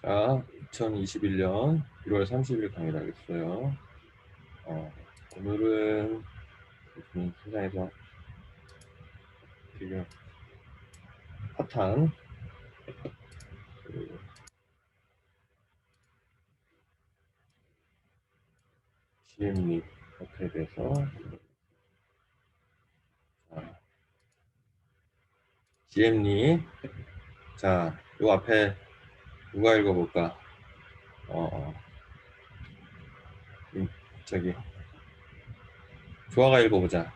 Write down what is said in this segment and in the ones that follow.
자, 2021년 1월 30일 강의를 하겠어요. 오늘은 요즘 세상에서 지금 핫한 그 GM립 어플에 대해서 자, GM립 자, 요 앞에 누가 읽어볼까? 저기 조아가 읽어보자.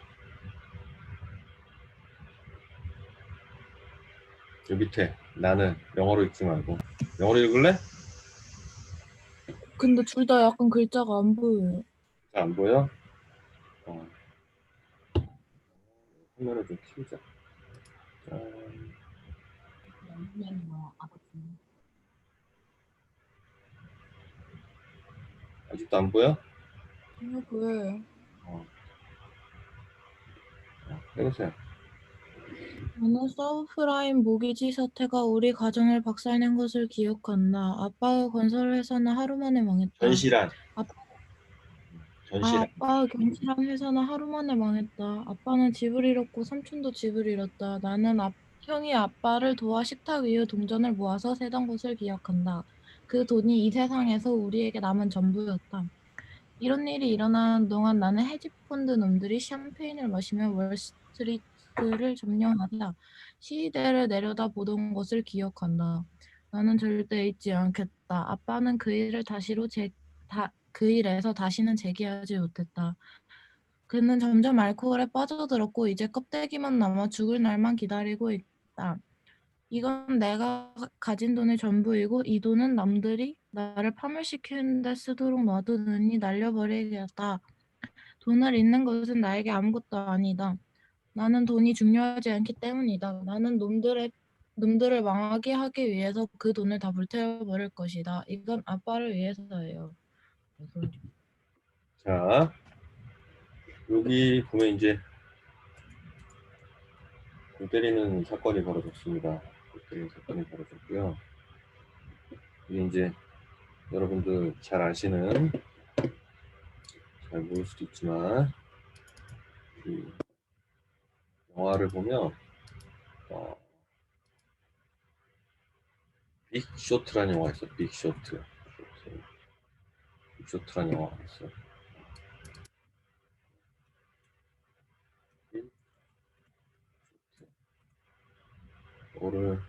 요 밑에 나는 영어로 읽지 말고 영어로 읽을래? 근데 둘 다 약간 글자가 안 보여요. 잘 안 보여? 화면을 좀 키우자. 아직도 안 보여? 아니요, 보여요. 해보세요. 나는 서브프라임 모기지 사태가 우리 가정을 박살낸 것을 기억한다. 아빠의 건설회사는 하루 만에 망했다. 전시란. 아빠의 견실한 회사는 하루 만에 망했다. 아빠는 집을 잃었고 삼촌도 집을 잃었다. 나는 형이 아빠를 도와 식탁 위의 동전을 모아서 세던 것을 기억한다. 그 돈이 이 세상에서 우리에게 남은 전부였다. 이런 일이 일어나는 동안 나는 헤지펀드 놈들이 샴페인을 마시며 월스트리트를 점령하다 시대를 내려다보던 것을 기억한다. 나는 절대 잊지 않겠다. 아빠는 그 일에서 다시는 재기하지 못했다. 그는 점점 알코올에 빠져들었고 이제 껍데기만 남아 죽을 날만 기다리고 있다. 이건 내가 가진 돈의 전부이고 이 돈은 남들이 나를 파멸시키는 데 쓰도록 놔두느니 날려버리겠다. 돈을 잃는 것은 나에게 아무것도 아니다. 나는 돈이 중요하지 않기 때문이다. 나는 놈들을 망하게 하기 위해서 그 돈을 다 불태워버릴 것이다. 이건 아빠를 위해서예요. 자, 여기 보면 이제 골 때리는 사건이 벌어졌습니다. 골 때리는 사건이 벌어졌고요. 이게 이제 여러분들 잘 아시는, 잘 모를 수도 있지만 이 영화를 보면 빅쇼트라는 영화가 있어요. 빅쇼트라는 영화가 있어요. 이거를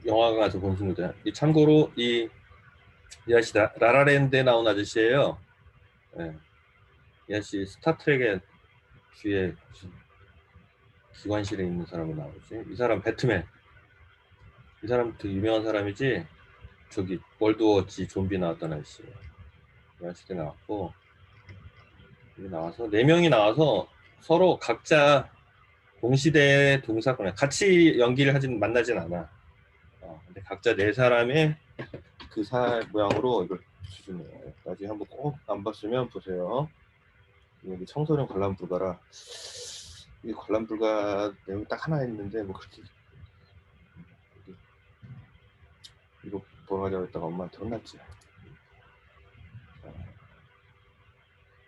영화가 아주 본승입니다. 참고로 이 아저씨 라라랜드에 나온 아저씨예요. 네. 이 아저씨 스타트rek의 뒤에 기관실에 있는 사람으로 나오지. 이 사람 배트맨. 이 사람 되게 유명한 사람이지. 저기 월드워치 좀비 나왔던 아저씨예요. 이 아저씨 때 나왔고 여기 나와서 4명이 나와서 서로 각자 동시대의 동사건에 같이 연기를 만나진 않아. 근데 각자 4사람의 그 모양으로 이걸 수준해요. 나중에 한번 꼭 안 봤으면 보세요. 여기 청소년 관람 불가라. 이 관람 불가 내용이 딱 하나 있는데 뭐 그렇게 이거 보러 가자고 했다가 엄마한테 혼났지.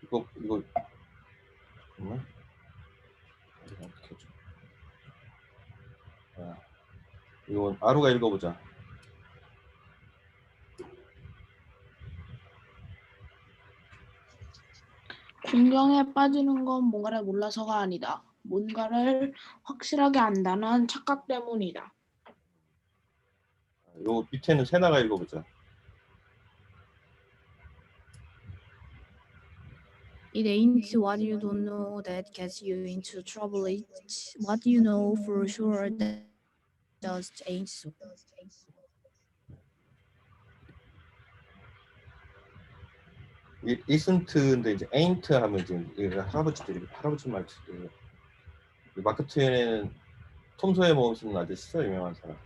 이거 정말 어떻게 해줘? 이건 아루가 읽어보자. 공경에 빠지는 건 뭔가를 몰라서가 아니다. 뭔가를 확실하게 안다는 착각 때문이다. 요 밑에는 세나가 읽어보자. It ain't what you don't know that gets you into trouble. It's what you know for sure that just ain't so. isn't인데 이제 ain't 하면 이제 할아버지 말투들. 마크 트웨인은 톰 소의 모험 쓰는 아저씨죠, 유명한 사람.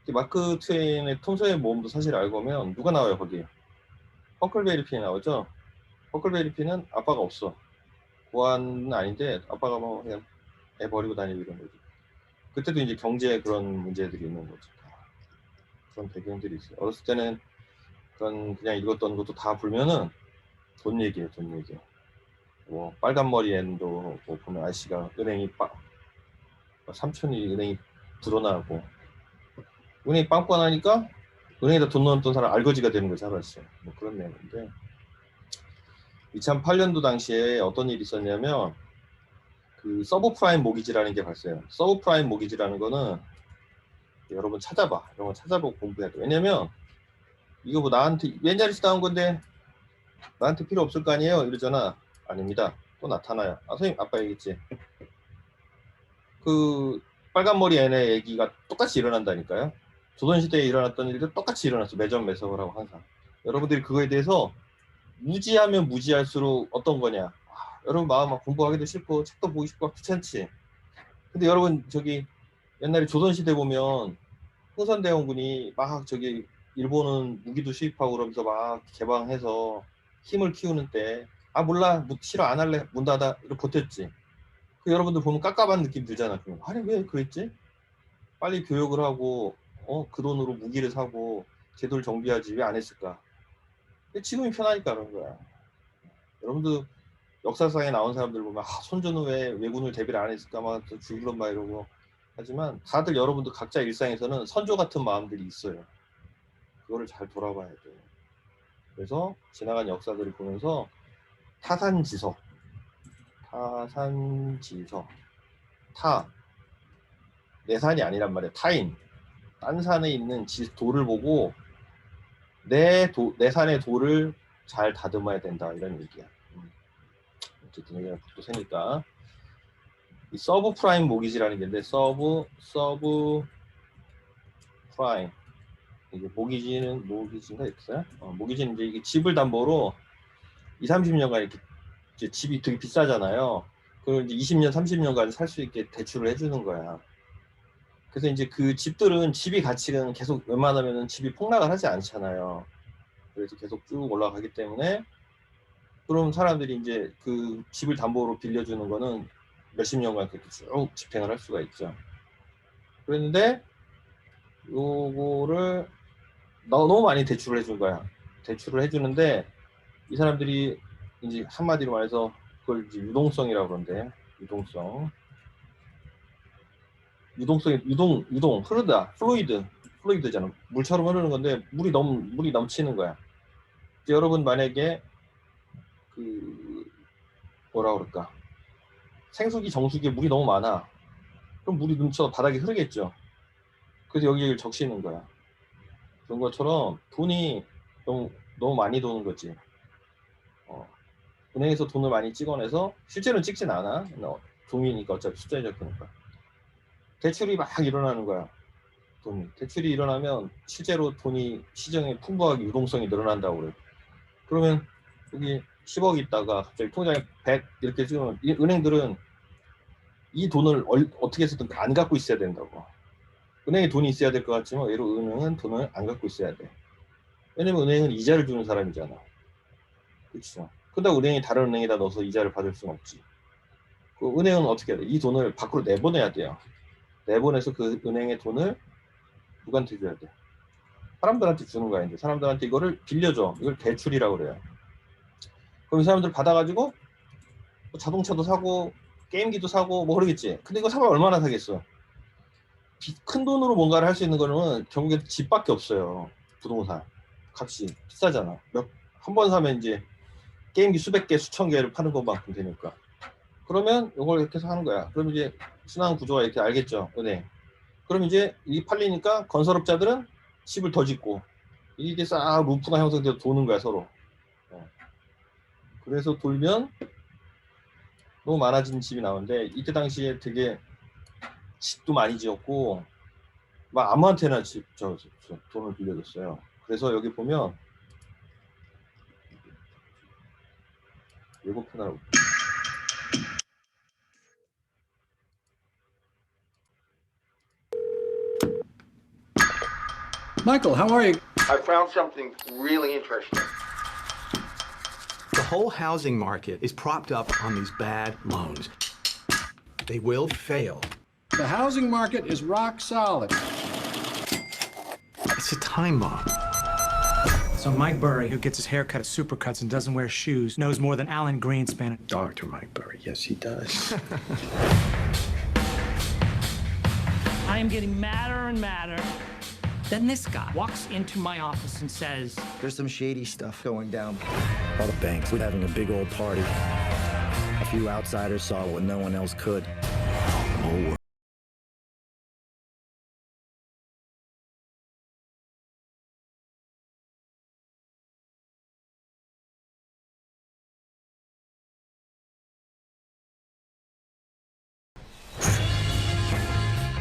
마크 트웨인의 톰 소의 모험도 사실 알고 보면 누가 나와요 거기에? 허클베리 핀이 나오죠. 허클베리 핀은 아빠가 없어. 보안은 아닌데 아빠가 뭐 그냥 애 버리고 다니고 이런 거지. 그때도 이제 경제 그런 문제들이 있는 거지. 그런 배경들이 있어요. 어렸을 때는 그냥 읽었던 것도 다 불면은 돈 얘기예요, 돈 얘기. 뭐 빨간 머리 앤도 뭐 보면 아저씨가 은행이 삼촌이 은행이 불어나고 은행이 빵빵하니까 은행에다 돈 넣었던 사람 알거지가 되는 거지, 알았어요. 뭐 그런 내용인데 2008년도 당시에 어떤 일이 있었냐면 그 서브프라임 모기지라는 게 발생해요. 서브프라임 모기지라는 거는 여러분 찾아봐. 이런 거 찾아보고 공부해야 돼. 왜냐면 이거 뭐 나한테 옛날에 나온 건데 나한테 필요 없을 거 아니에요? 이러잖아. 아닙니다. 또 나타나요. 선생님 아까 얘기했지. 그 빨간머리 애네 얘기가 똑같이 일어난다니까요. 조선시대에 일어났던 일도 똑같이 일어났어. 매점매석을 하고 항상. 여러분들이 그거에 대해서 무지하면 무지할수록 어떤 거냐. 여러분 마음 막 공부하기도 싫고 책도 보기 싫고 귀찮지. 근데 여러분 저기 옛날에 조선시대 보면 흥선대원군이 막 저기 일본은 무기도 수입하고 그러면서 막 개방해서 힘을 키우는 때 몰라 싫어 안 할래 문 닫아 이렇게 버텼지. 그 여러분들 보면 깝깝한 느낌 들잖아. 아니 왜 그랬지? 빨리 교육을 하고 그 돈으로 무기를 사고 제도를 정비하지 왜 안 했을까? 지금이 편하니까 그런 거야. 여러분도 역사상에 나온 사람들 보면 손주는 왜 왜군을 대비를 안 했을까 막 죽을런 막 이러고 하지만 다들 여러분도 각자 일상에서는 선조 같은 마음들이 있어요. 그거를 잘 돌아봐야 돼요. 그래서 지나간 역사들을 보면서 타산지석 내 산이 아니란 말이야. 타인 딴 산에 있는 돌을 보고 내 산의 돌을 잘 다듬어야 된다 이런 얘기야. 어쨌든 여기가 또 세니까 이 서브 프라임 모기지라는 게 있는데 서브 프라임 이게 모기지인가 있어요? 모기지는 이제 이게 집을 담보로 20-30년간 이렇게 이제 집이 되게 비싸잖아요. 그걸 이제 20년, 30년간 살 수 있게 대출을 해주는 거야. 그래서 이제 그 집들은 집이 가치는 계속 웬만하면 집이 폭락을 하지 않잖아요. 그래서 계속 쭉 올라가기 때문에 그럼 사람들이 이제 그 집을 담보로 빌려주는 거는 몇십 년간 그렇게 쭉 집행을 할 수가 있죠. 그랬는데 요거를 너무 많이 대출을 해준 거야. 대출을 해주는데 이 사람들이 이제 한마디로 말해서 그걸 이제 유동성이라고 그러는데 유동 흐르다 플루이드잖아. 물처럼 흐르는 건데 물이 넘치는 거야. 이제 여러분 만약에 그 뭐라 그럴까 생수기 정수기에 물이 너무 많아. 그럼 물이 넘쳐 바닥에 흐르겠죠. 그래서 여기를 적시는 거야. 그런 것처럼 돈이 너무 많이 도는 거지. 은행에서 돈을 많이 찍어내서 실제로는 찍진 않아. 종이니까 어차피 숫자에 적히니까. 대출이 막 일어나는 거야. 대출이 일어나면 실제로 돈이 시장에 풍부하게 유동성이 늘어난다고 그래. 그러면 여기 10억 있다가 갑자기 통장에 100 이렇게 찍으면 은행들은 이 돈을 어떻게 해서든 안 갖고 있어야 된다고. 은행에 돈이 있어야 될 것 같지만 예로 은행은 돈을 안 갖고 있어야 돼. 왜냐면 은행은 이자를 주는 사람이잖아. 그렇죠. 근데 은행이 다른 은행에다 넣어서 이자를 받을 수는 없지. 그 은행은 어떻게 해야 돼? 이 돈을 밖으로 내보내야 돼요. 내보내서 그 은행의 돈을 누구한테 줘야 돼? 사람들한테 주는 거야. 이제 사람들한테 이거를 빌려줘. 이걸 대출이라고 그래요. 그럼 이 사람들 받아가지고 뭐 자동차도 사고 게임기도 사고 뭐 그러겠지. 근데 이거 사면 얼마나 사겠어? 큰 돈으로 뭔가를 할 수 있는 거는 결국에 집밖에 없어요. 부동산 값이 비싸잖아. 한 번 사면 이제 게임기 수백 개 수천 개를 파는 것만큼 되니까. 그러면 이걸 이렇게 해서 하는 거야. 그럼 이제 순환 구조가 이렇게 알겠죠, 은행. 그럼 이제 이 팔리니까 건설업자들은 집을 더 짓고 이게 싹 루프가 형성돼서 도는 거야 서로. 그래서 돌면 너무 많아진 집이 나오는데 이때 당시에 되게 집도 많이 지었고 막 아무한테나 돈을 빌려줬어요. 그래서 여기 보면 예고편하라고. Michael, how are you? I found something really interesting. Well, whole housing market is propped up on these bad loans. They will fail. The housing market is rock solid. It's a time bomb. So Mike Burry, who gets his hair cut at Supercuts and doesn't wear shoes, knows more than Alan Greenspan. Dr. Mike Burry, yes, he does. I am getting madder and madder. Then this guy walks into my office and says, "There's some shady stuff going down." All the banks were having a big old party. A few outsiders saw what no one else could. The whole world.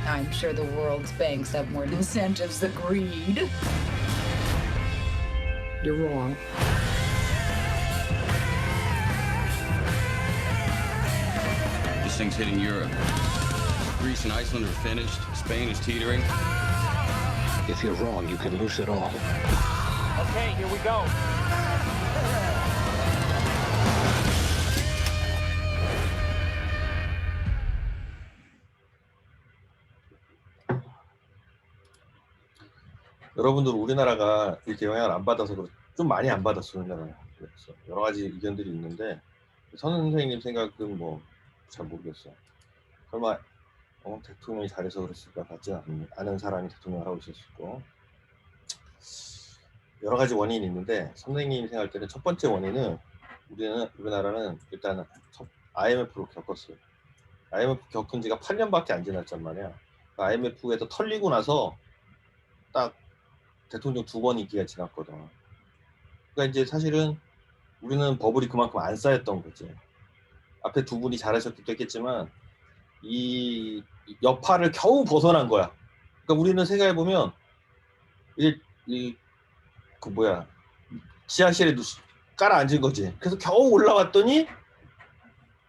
I'm sure the world's banks have more incentives than greed. You're wrong. This thing's hitting Europe. Greece and Iceland are finished. Spain is teetering. If you're wrong, you can lose it all. okay, here we go. 여러분들 우리나라가 이렇게 영향을 안 받아서 좀 많이 안 받았어요. 우리나라. 그래서 여러 가지 의견들이 있는데 선생님 생각은 뭐 잘 모르겠어요. 설마 대통령이 잘해서 그랬을까 같지 않은 사람이 대통령을 하고 있었고 여러 가지 원인이 있는데 선생님이 생각할 때는 첫 번째 원인은 우리나라는 일단은 IMF로 겪었어요. IMF 겪은 지가 8년밖에 안 지났단 말이야. IMF에서 털리고 나서 딱 대통령 2번 임기가 지났거든. 그러니까 이제 사실은 우리는 버블이 그만큼 안 쌓였던 거지. 앞에 두 분이 잘하셨기도 했겠지만 이 여파를 겨우 벗어난 거야. 그러니까 우리는 생각해보면 지하실에 깔아 앉은 거지. 그래서 겨우 올라왔더니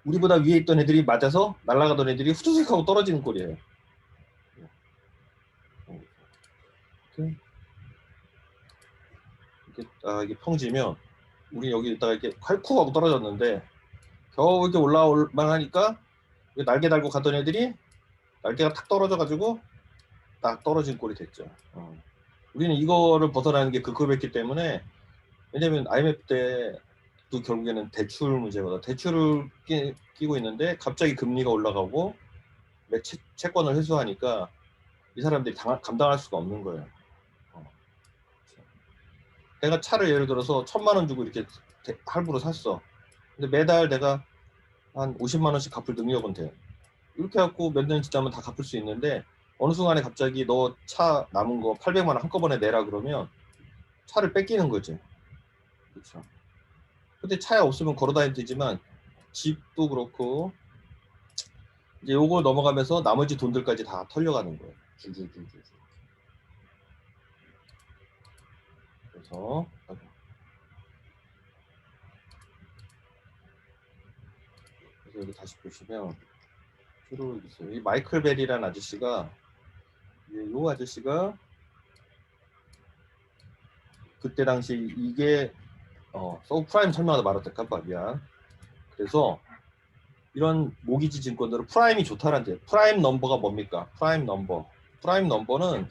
우리보다 위에 있던 애들이 맞아서 날아가던 애들이 후두둑 하고 떨어지는 꼴이에요. 이게 평지면 우리 여기 있다가 이렇게 콸쿡 하고 떨어졌는데 겨우 이렇게 올라올만 하니까 날개 달고 가던 애들이 날개가 탁 떨어져 가지고 딱 떨어진 꼴이 됐죠. 우리는 이거를 벗어나는 게 급급했기 때문에 왜냐면 IMF 때도 결국에는 대출 문제거든. 대출을 끼고 있는데 갑자기 금리가 올라가고 채권을 회수하니까 이 사람들이 감당할 수가 없는 거예요. 내가 차를 예를 들어서 1,000만 원 주고 이렇게 할부로 샀어. 근데 매달 내가 한 50만 원씩 갚을 능력은 돼. 이렇게 해갖고 몇 년 지나면 다 갚을 수 있는데 어느 순간에 갑자기 너 차 남은 거 800만 원 한꺼번에 내라 그러면 차를 뺏기는 거지. 그렇죠. 근데 차에 없으면 걸어 다니면 되지만 집도 그렇고 이제 요걸 넘어가면서 나머지 돈들까지 다 털려가는 거예요. 줄줄줄줄. 그래서 여기 다시 보시면 주로 있어요. 이 마이클 벨이라는 아저씨가 이 아저씨가 그때 당시 이게 서브프라임 설명하다 말았다 깜빡이야. 그래서 이런 모기지 증권들은 프라임이 좋다라는 데 프라임 넘버가 뭡니까? 프라임 넘버는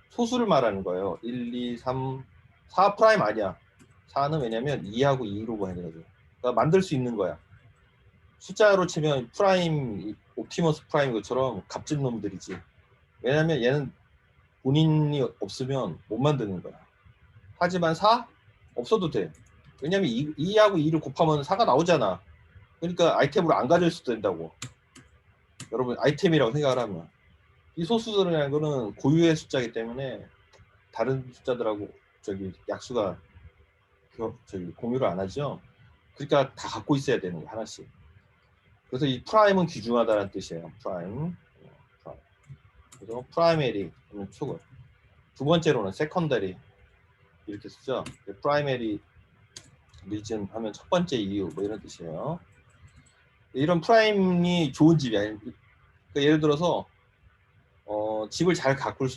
소수를 말하는 거예요. 1, 2, 3, 4 프라임 아니야. 4는 왜냐면 2하고 2로 봐야 되거든. 그러니까 만들 수 있는 거야. 숫자로 치면 프라임, 옵티머스 프라임 것처럼 값진 놈들이지. 왜냐면 얘는 본인이 없으면 못 만드는 거야. 하지만 4? 없어도 돼. 왜냐면 2하고 2를 곱하면 4가 나오잖아. 그러니까 아이템으로 안 가질 수도 된다고. 여러분 아이템이라고 생각을 하면. 이 소수들이라는 거는 고유의 숫자이기 때문에 다른 숫자들하고 약수가 공유를 안 하죠. 그러니까 다 갖고 있어야 되는 거야 하나씩. 그래서 이 프라임은 귀중하다는 뜻이에요. 프라임. 그래서 프라이머리 하면 초급. 두 번째로는 세컨더리 이렇게 쓰죠. 프라이머리 리즌 하면 첫 번째 이유 뭐 이런 뜻이에요. 이런 프라임이 좋은 집이야. 그러니까 예를 들어서 집을 잘 갚을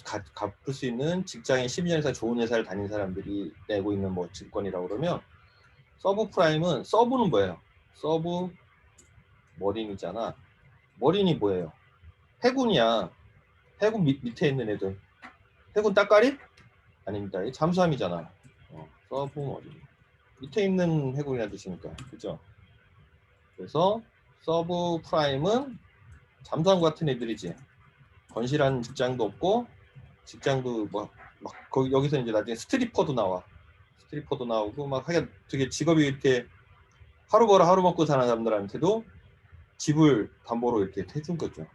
수 있는 직장인 12년 이상 좋은 회사를 다닌 사람들이 내고 있는 뭐 증권이라고 그러면 서브 프라임은, 서브는 뭐예요? 서브 머린이잖아. 머린이 뭐예요? 해군이야. 해군 밑에 있는 애들. 해군 따까리? 아닙니다. 이 잠수함이잖아. 서브 머린. 밑에 있는 해군이라 뜻이니까. 그죠? 그래서 서브 프라임은 잠수함 같은 애들이지. 건실한 직장도 없고, 직장도 막 거기 여기서 이제 나중에 스트리퍼도 나와. 스트리퍼도 나오고 막 하여간 되게 직업이 이렇게 하루 벌어 하루 먹고 사는 사람들한테도 집을 담보로 이렇게 해준 거죠.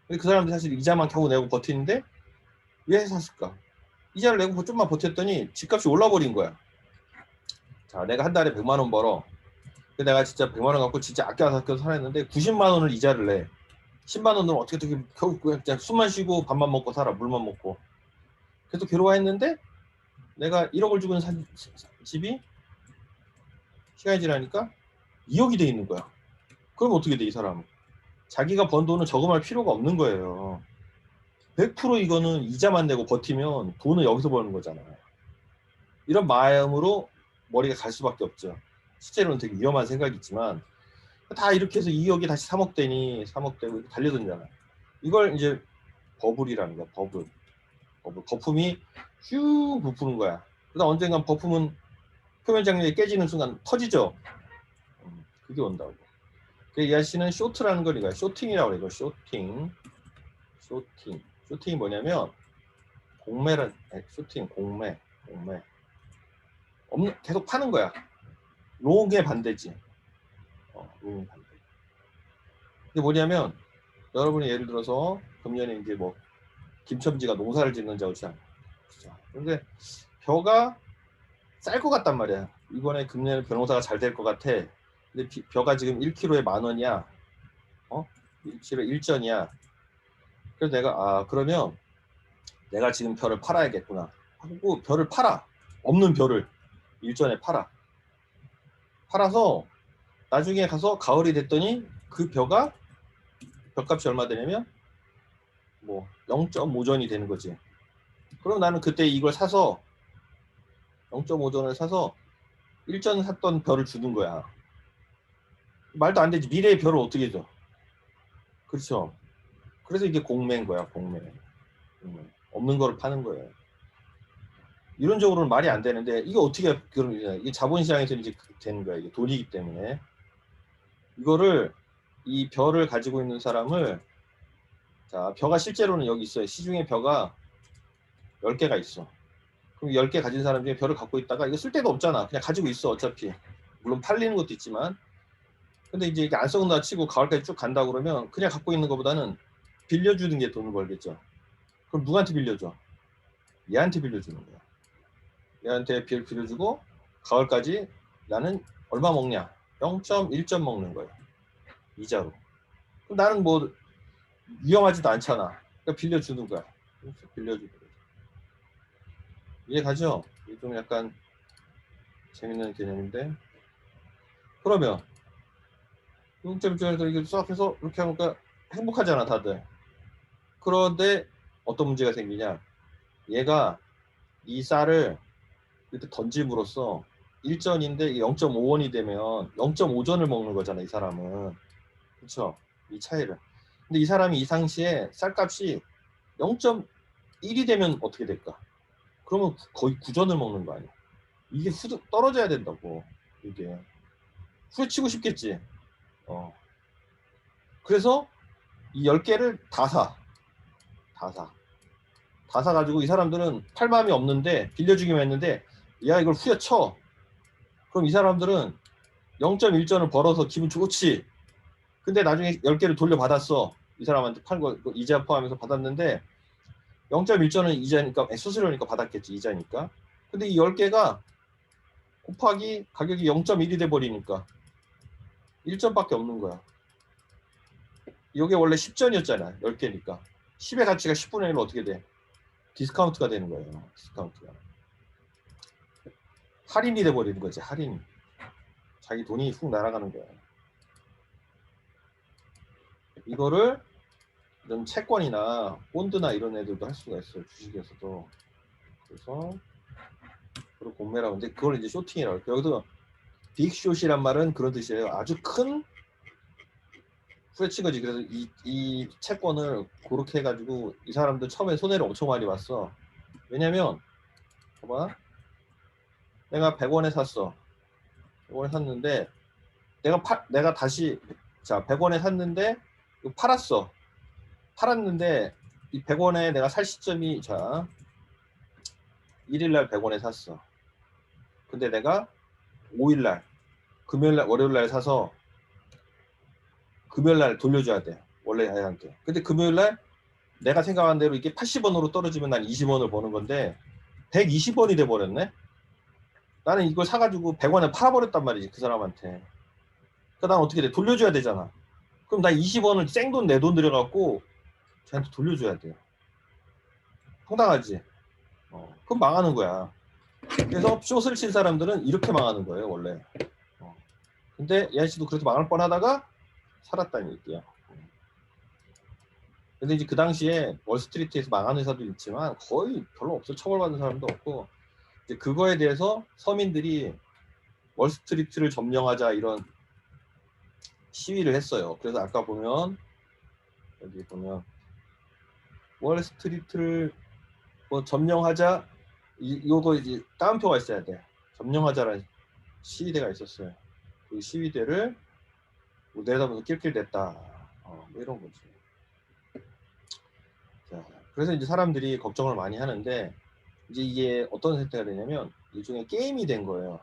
근데 그 사람들 사실 이자만 겨우 내고 버티는데 왜 샀을까? 이자를 내고 좀만 버텼더니 집값이 올라버린 거야. 자, 내가 한 달에 100만 원 벌어. 근데 내가 진짜 100만 원 갖고 진짜 아껴서 살았는데 90만 원을 이자를 내. 10만 원으로 어떻게 겨우 그냥 숨만 쉬고 밥만 먹고 살아. 물만 먹고. 그래서 괴로워했는데 내가 1억을 주고 산 집이 시간이 지나니까 2억이 돼 있는 거야. 그럼 어떻게 돼, 이 사람은? 자기가 번 돈을 저금할 필요가 없는 거예요. 100% 이거는 이자만 내고 버티면 돈을 여기서 버는 거잖아요. 이런 마음으로 머리가 갈 수밖에 없죠. 실제로는 되게 위험한 생각이지만 다 이렇게 해서 2억이 다시 3억 되니 3억 되고 달려들잖아요. 이걸 이제 버블이라는 거야. 버블. 거품이 쭉 부푸는 거야. 그러다 언젠간 거품은 표면 장력이 깨지는 순간 터지죠. 그게 온다고. 이 아저씨는 쇼트라는 걸 이거야. 쇼팅이라고 그래. 이거 쇼팅. 쇼팅이 뭐냐면 공매란, 쇼팅, 공매. 계속 파는 거야. 롱의 반대지. 롱의 반대. 이게 뭐냐면 여러분이 예를 들어서 금년에 이제 뭐 김첨지가 농사를 짓는다고 치자. 그런데 벼가 쌀 것 같단 말이야. 이번에 금년에 벼농사가 잘 될 것 같아. 근데 벼가 지금 1kg에 10,000원이야. 1kg 1전이야. 그래서 내가 그러면 내가 지금 벼를 팔아야겠구나 하고 벼를 팔아. 없는 벼를 일전에 팔아서 나중에 가서 가을이 됐더니 그 벼가 벼값이 얼마 되냐면 뭐 0.5전이 되는 거지. 그럼 나는 그때 이걸 사서 0.5전을 사서 1전 샀던 벼를 주는 거야. 말도 안 되지. 미래의 벼를 어떻게 줘? 그렇죠. 그래서 이게 공매인 거야. 공매. 없는 거를 파는 거예요. 이론적으로는 말이 안 되는데 이게 어떻게 이게 자본시장에서 이제 되는 거야. 이게 돈이기 때문에 이거를 이 벼를 가지고 있는 사람을 자 벼가 실제로는 여기 있어요. 시중에 벼가 10개가 있어. 그럼 10개 가진 사람 중에 벼를 갖고 있다가 이거 쓸 데도 없잖아. 그냥 가지고 있어. 어차피 물론 팔리는 것도 있지만 근데 이제 이게 안 썩는다 치고 가을까지 쭉 간다 그러면 그냥 갖고 있는 것보다는 빌려주는 게 돈을 벌겠죠. 그럼 누구한테 빌려줘? 얘한테 빌려주는 거야. 얘한테 빌려주고 가을까지 나는 얼마 먹냐? 0.1점 먹는 거야. 이자로. 그럼 나는 뭐 위험하지도 않잖아. 그러니까 빌려주는 거야. 빌려주는 거야. 이해가죠? 이게 좀 약간 재밌는 개념인데. 그러면 0.1점에서 이렇게 싹 해서 이렇게 하니까 행복하잖아 다들. 그런데 어떤 문제가 생기냐? 얘가 이 쌀을 이렇게 던짐으로써 1전인데 0.5원이 되면 0.5전을 먹는 거잖아 이 사람은. 그렇죠? 이 차이를. 근데 이 사람이 이 상시에 쌀값이 0.1이 되면 어떻게 될까? 그러면 거의 9전을 먹는 거 아니야. 이게 떨어져야 된다고. 이게 후려치고 싶겠지. 그래서 이 10개를 다 사가지고 이 사람들은 팔 마음이 없는데 빌려주기만 했는데 야 이걸 후려쳐. 그럼 이 사람들은 0.1전을 벌어서 기분 좋지. 근데 나중에 10개를 돌려받았어. 이 사람한테 판 거 이자 포함해서 받았는데 0.1전은 이자니까 수수료니까 받았겠지. 이자니까. 근데 이 10개가 곱하기 가격이 0.1이 돼버리니까 1전밖에 없는 거야. 이게 원래 10전이었잖아. 10개니까. 10의 가치가 10분의 1로 어떻게 돼? 디스카운트가 되는 거예요. 디스카운트가. 할인이 돼버리는 거지. 할인. 자기 돈이 훅 날아가는 거야. 이거를 이런 채권이나 본드나 이런 애들도 할 수가 있어요. 주식에서도. 그래서 그걸 공매라고 하는데 그걸 이제 쇼팅이라고 해요. 여기서 빅숏이란 말은 그런 뜻이에요. 아주 큰 후려친 거지. 그래서 이 채권을 그렇게 해가지고 이 사람들 처음에 손해를 엄청 많이 봤어. 왜냐면 봐봐, 내가 100원에 샀어. 100원에 샀는데 내가 다시 100원에 샀는데 이거 팔았는데 이 100원에 내가 살 시점이 1일날 100원에 샀어. 근데 내가 5일날 금요일날 월요일날 사서 금요일날 돌려줘야 돼. 원래 아이한테. 근데 금요일날 내가 생각한 대로 이게 80원으로 떨어지면 난 20원을 버는 건데 120원이 돼 버렸네. 나는 이걸 사가지고 100원에 팔아버렸단 말이지, 그 사람한테. 그러니까 난 어떻게 돼? 돌려줘야 되잖아. 그럼 나 20원을 생돈 내 돈 들여갖고 쟤한테 돌려줘야 돼요. 황당하지? 그럼 망하는 거야. 그래서 숏을 친 사람들은 이렇게 망하는 거예요, 원래. 근데 이 아저씨도 그렇게 망할 뻔하다가 살았다는 얘기야. 근데 이제 그 당시에 월스트리트에서 망한 회사도 있지만 거의 별로 없어. 처벌받는 사람도 없고. 이제 그거에 대해서 서민들이 월스트리트를 점령하자 이런 시위를 했어요. 그래서 아까 보면 여기 보면 월스트리트를 뭐 점령하자, 요거 이제 따옴표가 있어야 돼. 점령하자라는 시위대가 있었어요. 그 시위대를 뭐 내려다보면서 낄낄댔다. 뭐 이런 거지. 자, 그래서 이제 사람들이 걱정을 많이 하는데 이제 이게 어떤 상태가 되냐면 일종의 게임이 된 거예요.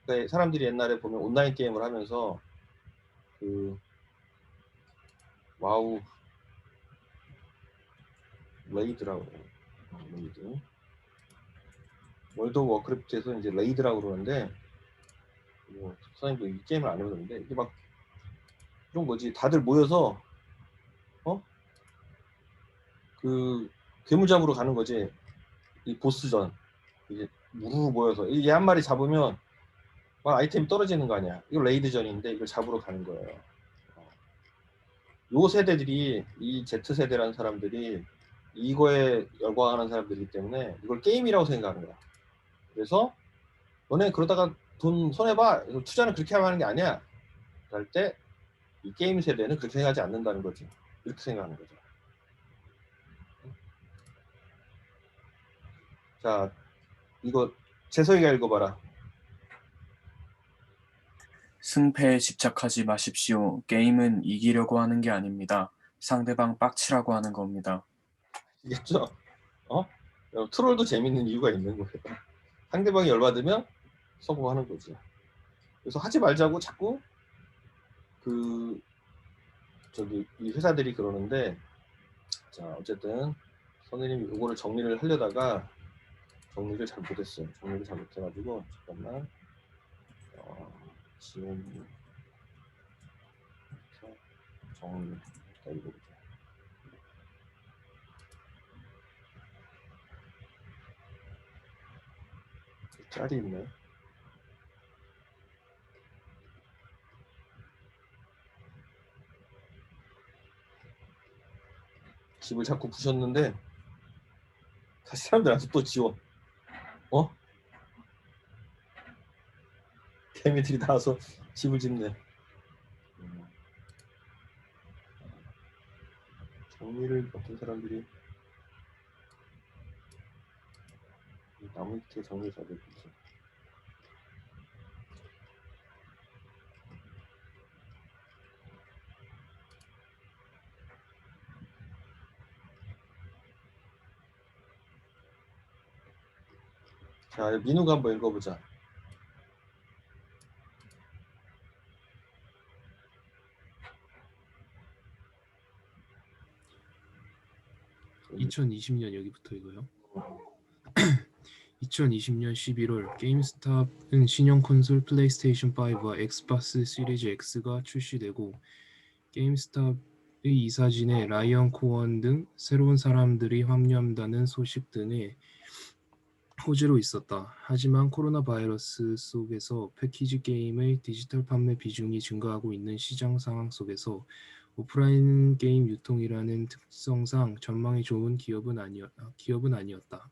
그러니까 사람들이 옛날에 보면 온라인 게임을 하면서 그 와우 레이드라고 그래요. 레이드. 월드 오브 워크래프트에서 이제 레이드라고 그러는데 뭐 선생님도 이 게임을 안 해보는데 이게 막 이런 거지. 다들 모여서 그 괴물 잡으러 가는 거지. 이 보스전 이게 무르르 모여서 이게 한 마리 잡으면 막 아이템이 떨어지는 거 아니야. 이거 레이드전인데 이걸 잡으러 가는 거예요. 요 세대들이 이 Z세대라는 사람들이 이거에 열광하는 사람들이기 때문에 이걸 게임이라고 생각하는 거야. 그래서 너네 그러다가 돈 손해봐. 투자는 그렇게 하는 게 아니야. 할 때 이 게임 세대는 그렇게 생각하지 않는다는 거지. 이렇게 생각하는 거죠. 자, 이거 재석이가 읽어봐라. 승패에 집착하지 마십시오. 게임은 이기려고 하는 게 아닙니다. 상대방 빡치라고 하는 겁니다. 알겠죠? 트롤도 재밌는 이유가 있는 거예요. 상대방이 열받으면 성공하는 거지. 그래서 하지 말자고 자꾸 이 회사들이 그러는데, 자 어쨌든 선생님이 이거를 정리를 하려다가 정리를 잘 못했어요. 정리를 잘 못해가지고 잠깐만. 지금 정리 읽어보자. 짤이 있네. 집을 자꾸 부셨는데 다시 사람들 와서 또 지워. 개미들이 나와서 집을 짓네. 정리를 어떤 사람들이 나무 밑에 정리 잘 해주지. 자, 민우가 한번 읽어보자. (2020년) 여기부터 이거요. 2020년 11월 게임스탑은 신형 콘솔 플레이스테이션 5와 엑스박스 시리즈 X가 출시되고 게임스탑의 이사진에 라이언 코언 등 새로운 사람들이 합류한다는 소식 등의 호재로 있었다. 하지만 코로나 바이러스 속에서 패키지 게임의 디지털 판매 비중이 증가하고 있는 시장 상황 속에서 오프라인 게임 유통이라는 특성상 전망이 좋은 기업은 아니었다.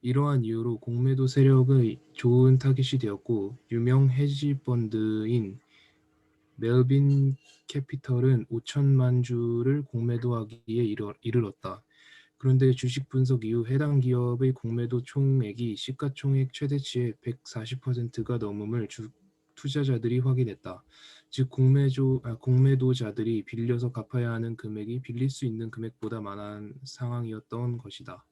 이러한 이유로 공매도 세력의 좋은 타깃이 되었고 유명 헤지펀드인 멜빈 캐피털은 5천만 주를 공매도하기에 이르렀다. 그런데 주식 분석 이후 해당 기업의 공매도 총액이 시가총액 최대치의 140%가 넘음을 투자자들이 확인했다. 즉 공매도자들이 빌려서 갚아야 하는 금액이 빌릴 수 있는 금액보다 많은 상황이었던 것이다.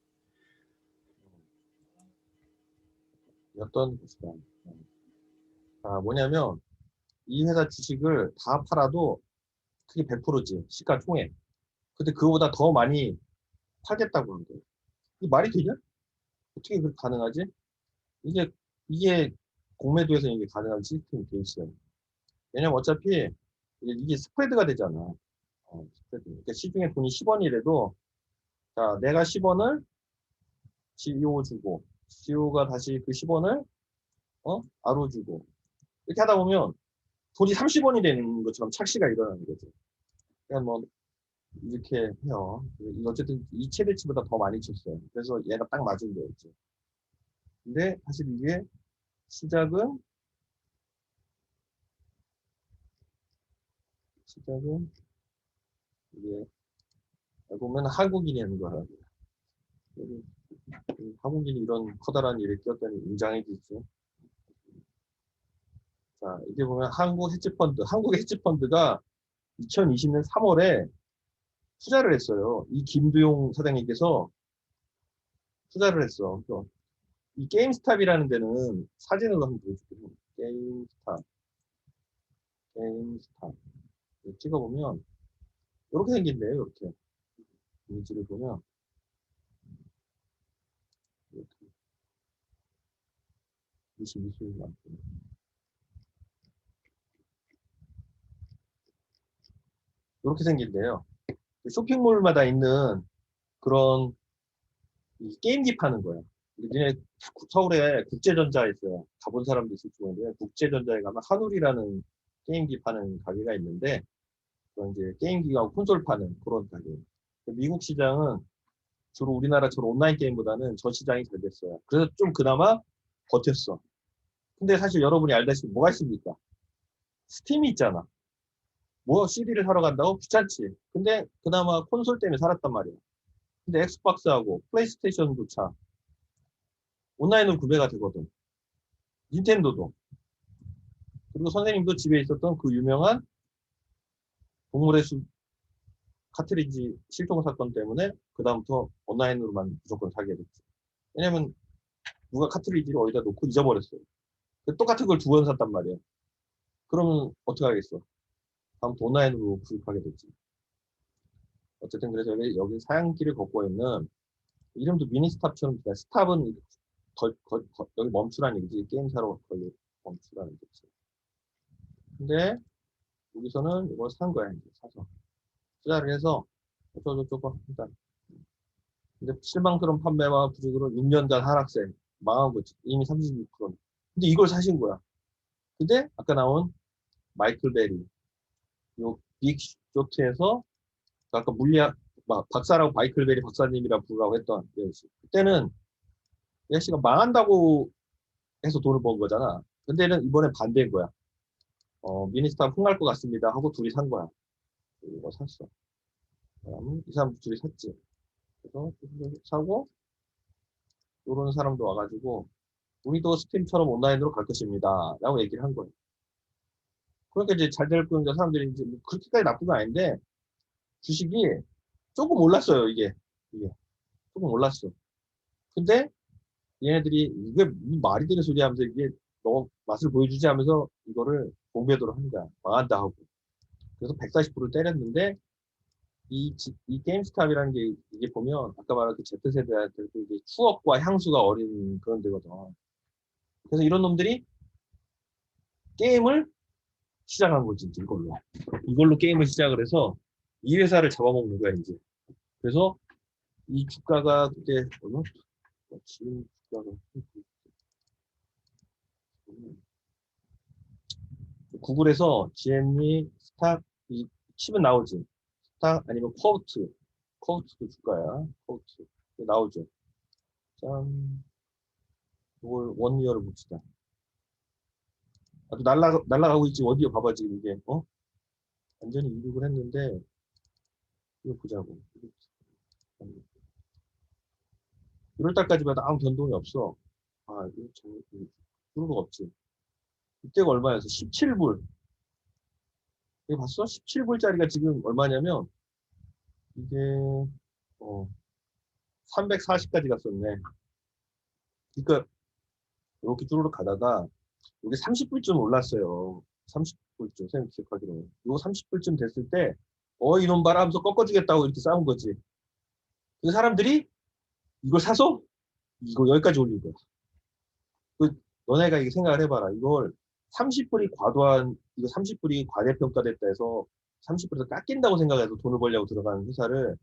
어떤 것이다. 뭐냐면 이 회사 주식을 다 팔아도 그게 100%지 시가총액. 근데 그거보다 더 많이 팔겠다고 하는 거예요. 이게 말이 되냐? 어떻게 그렇게 가능하지? 이게 공매도에서 이게 가능한 시스템이 돼 있어요. 왜냐면 어차피 이게 스프레드가 되잖아. 스프레드. 그러니까 시중에 돈이 10원이라도 자 내가 10원을 CEO 주고 CEO가 다시 그 10원을 아로 주고 이렇게 하다 보면 돈이 30원이 되는 것처럼 착시가 일어나는 거죠. 그러니까 뭐 이렇게 해요. 어쨌든 이 최대치보다 더 많이 쳤어요. 그래서 얘가 딱 맞은 거였죠. 근데 사실 이게 시작은 이게 보면 한국인이 하는 거라. 한국인이 이런 커다란 일에 끼었다니 웅장해지죠. 자, 이게 보면 한국 헤지펀드가 2020년 3월에 투자를 했어요. 이 김두용 사장님께서 투자를 했어. 그래서 이 게임스탑이라는 데는 사진으로 한번 보여줄게요. 게임스탑. 찍어보면 이렇게 생긴대요. 이렇게 이미지를 보면 이렇게 미술이 많고 이렇게 생긴대요. 쇼핑몰마다 있는 그런 게임기 파는 거야. 니네 서울에 국제전자 있어요. 가본 사람도 있을 텐데 국제전자에 가면 한울이라는 게임기 파는 가게가 있는데 그런 이제 게임기하고 콘솔 파는 그런 가게. 미국 시장은 주로 우리나라처럼 온라인 게임보다는 저 시장이 잘 됐어요. 그래서 좀 그나마 버텼어. 근데 사실 여러분이 알다시피 뭐가 있습니까? 스팀이 있잖아. 뭐 CD를 사러 간다고? 귀찮지. 근데 그나마 콘솔 때문에 살았단 말이야. 근데 엑스박스하고 플레이스테이션조차 온라인으로 구매가 되거든. 닌텐도도. 그리고 선생님도 집에 있었던 그 유명한 동물의 숲 카트리지 실종 사건 때문에 그다음부터 온라인으로만 무조건 사게 됐지. 왜냐면 누가 카트리지를 어디다 놓고 잊어버렸어요. 똑같은 걸 2번 샀단 말이야. 그러면 어떻게 하겠어? 다음부터 온라인으로 구입하게 됐지. 어쨌든 그래서 여기 사양길을 걷고 있는 이름도 미니스탑처럼 스탑은 여기 멈추라는 얘기지. 게임 사러 거기 멈추라는 얘기지. 근데 여기서는 이걸 산 거야. 이제 사서 투자를 해서 어쩌고저쩌고 일단. 근데 실망스러운 판매와 부족으로 6년간 하락세 망한 거지. 이미 36%. 근데 이걸 사신 거야. 근데 아까 나온 마이클 베리 요 빅쇼트에서 아까 물리학 박사라고 마이클 베리 박사님이라 부르라고 했던 예시. 그때는 예시가 망한다고 해서 돈을 번 거잖아. 근데는 이번에 반대인 거야. 미니스탑 흥할 것 같습니다 하고 둘이 산 거야. 이거 샀어. 이 사람 둘이 샀지. 그래서 사고 이런 사람도 와가지고 우리도 스팀처럼 온라인으로 갈 것입니다 라고 얘기를 한 거예요. 그러니까 이제 잘 될 거니까 사람들이 이제 뭐 그렇게까지 나쁜 건 아닌데 주식이 조금 올랐어요. 이게 조금 올랐어. 근데 얘네들이 이게 말이 되는 소리 하면서 이게 너무 맛을 보여주지 하면서 이거를 공매도를 한 거야. 망한다 하고. 그래서 140%를 때렸는데 이 게임스탑이라는 게 이게 보면 아까 말한 그 Z세대한테 이게 추억과 향수가 어린 그런 데거든. 그래서 이런 놈들이 게임을 시작한 거지. 이걸로 게임을 시작을 해서 이 회사를 잡아먹는 거야 이제. 그래서 이 주가가 그때 지금 주가가 구글에서 GME 스탁 치면 나오지. 스탁 아니면 쿼트도 주가야. 쿼트 나오죠. 짠. 이걸 원이어를 봅시다. 아주 날라가고 있지. 어디요? 봐봐 지금 이게 완전히 이륙을 했는데 이거 보자고. 1월달까지 봐도 아무 변동이 없어. 아 이거 좀 그런 거 없지. 이때가 얼마였어? 17불. 이거 봤어? 17불짜리가 지금 얼마냐면 이게 340까지 갔었네. 그러니까 이렇게 쭈루룩 가다가 여기 30불쯤 올랐어요. 30불쯤 선생님 기억하기로는. 이거 30불쯤 됐을 때 이놈 봐라 하면서 꺾어주겠다고 이렇게 싸운 거지. 그 사람들이 이걸 사서 이거 여기까지 올린 거야. 너네가 이게 생각을 해봐라. 이걸 30불이 과도한, 이거 30불이 과대평가됐다 해서 30불에서 깎인다고 생각해서 돈을 벌려고 들어가는 회사를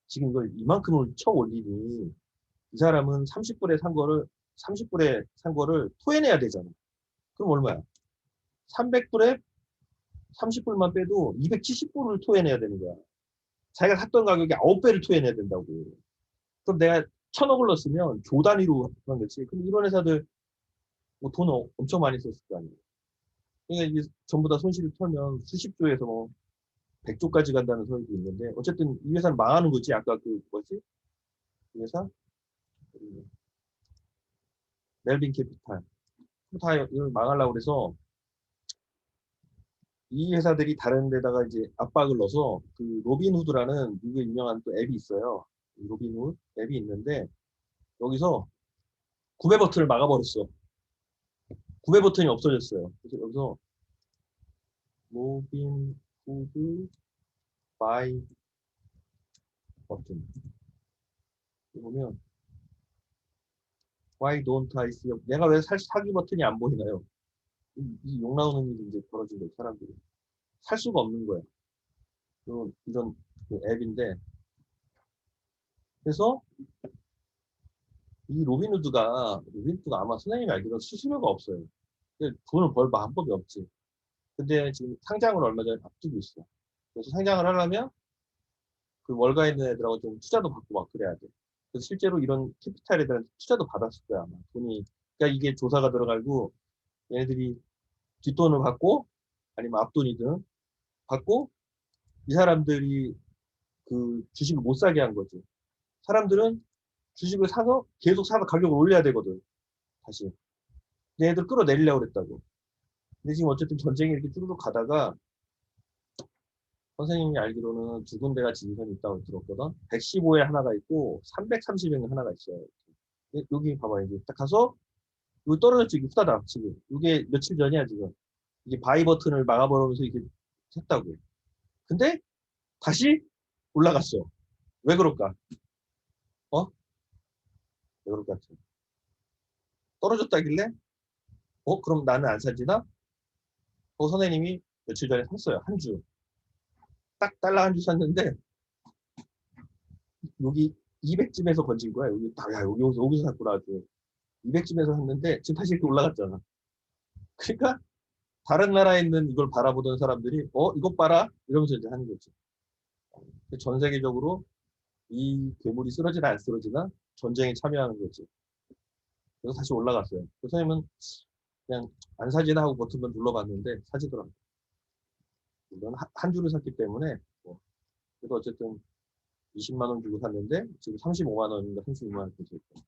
지금 이걸 이만큼을 쳐 올리니 이 사람은 30불에 산 거를 토해내야 되잖아. 그럼 얼마야? 300불에 30불만 빼도 270불을 토해내야 되는 거야. 자기가 샀던 가격에 9배를 토해내야 된다고. 그럼 내가 1,000억을 넣었으면 조 단위로 그런 거지. 근데 이런 회사들 뭐 돈 엄청 많이 썼을 거 아니에요. 그러니까 이게 전부 다 손실을 털면 수십조에서 뭐 100조까지 간다는 소리도 있는데 어쨌든 이 회사는 망하는 거지. 아까 그 뭐지? 이 회사? 멜빈 캐피탈. 다 이걸 망하려고 그래서 이 회사들이 다른 데다가 이제 압박을 넣어서 그 로빈후드라는 미국의 유명한 또 앱이 있어요. 로빈후드 앱이 있는데 여기서 구매 버튼을 막아버렸어. 구매 버튼이 없어졌어요. 그래서 여기서 로빈후드 바이 버튼 보면 Why don't I see? 내가 왜 사기 버튼이 안 보이나요? 이 욕 나오는 일이 이제 벌어진 거예요. 사람들이 살 수가 없는 거야. 이런 그 앱인데 그래서 이 로빈후드가 아마 선생님이 알기로 수수료가 없어요. 돈을 벌 방법이 없지. 근데 지금 상장을 얼마 전에 앞두고 있어. 그래서 상장을 하려면 그 월가 있는 애들하고 좀 투자도 받고 막 그래야 돼. 그래서 실제로 이런 캐피탈 애들한테 투자도 받았을 거야 아마. 그러니까 이게 조사가 들어가고 얘네들이 뒷돈을 받고 아니면 앞돈이든 받고 이 사람들이 그 주식을 못 사게 한 거지. 사람들은 주식을 사서 계속 사서 가격을 올려야 되거든. 다시. 얘네들 끌어내리려고 그랬다고. 근데 지금 어쨌든 전쟁이 이렇게 쭈르륵 가다가 선생님이 알기로는 두 군데가 지지선이 있다고 들었거든. 115에 하나가 있고 330에 하나가 있어요. 여기 봐봐. 이제 딱 가서 여기 떨어졌지. 이게 후다닥 지금. 이게 며칠 전이야 지금. 이게 바이 버튼을 막아버리면서 이게 했다고. 근데 다시 올라갔어. 왜 그럴까? 왜 그럴까? 떨어졌다길래 그럼 나는 안 사지나? 선생님이 며칠 전에 샀어요. 한 주. 딱 달러 한 주 샀는데 여기 200쯤에서 건진 거야. 여기서 샀구나. 아주. 200쯤에서 샀는데 지금 다시 이렇게 올라갔잖아. 그러니까 다른 나라에 있는 이걸 바라보던 사람들이 이것 봐라 이러면서 이제 하는 거지. 전 세계적으로 이 괴물이 쓰러지나 안 쓰러지나 전쟁에 참여하는 거지. 그래서 다시 올라갔어요. 그 선생님은 그냥 안 사지나 하고 버튼만 눌러봤는데 사지더라고요. 물론 한 주를 샀기 때문에 그래도 어쨌든 20만 원 주고 샀는데 지금 35만 원인가 36만 원 정도 있고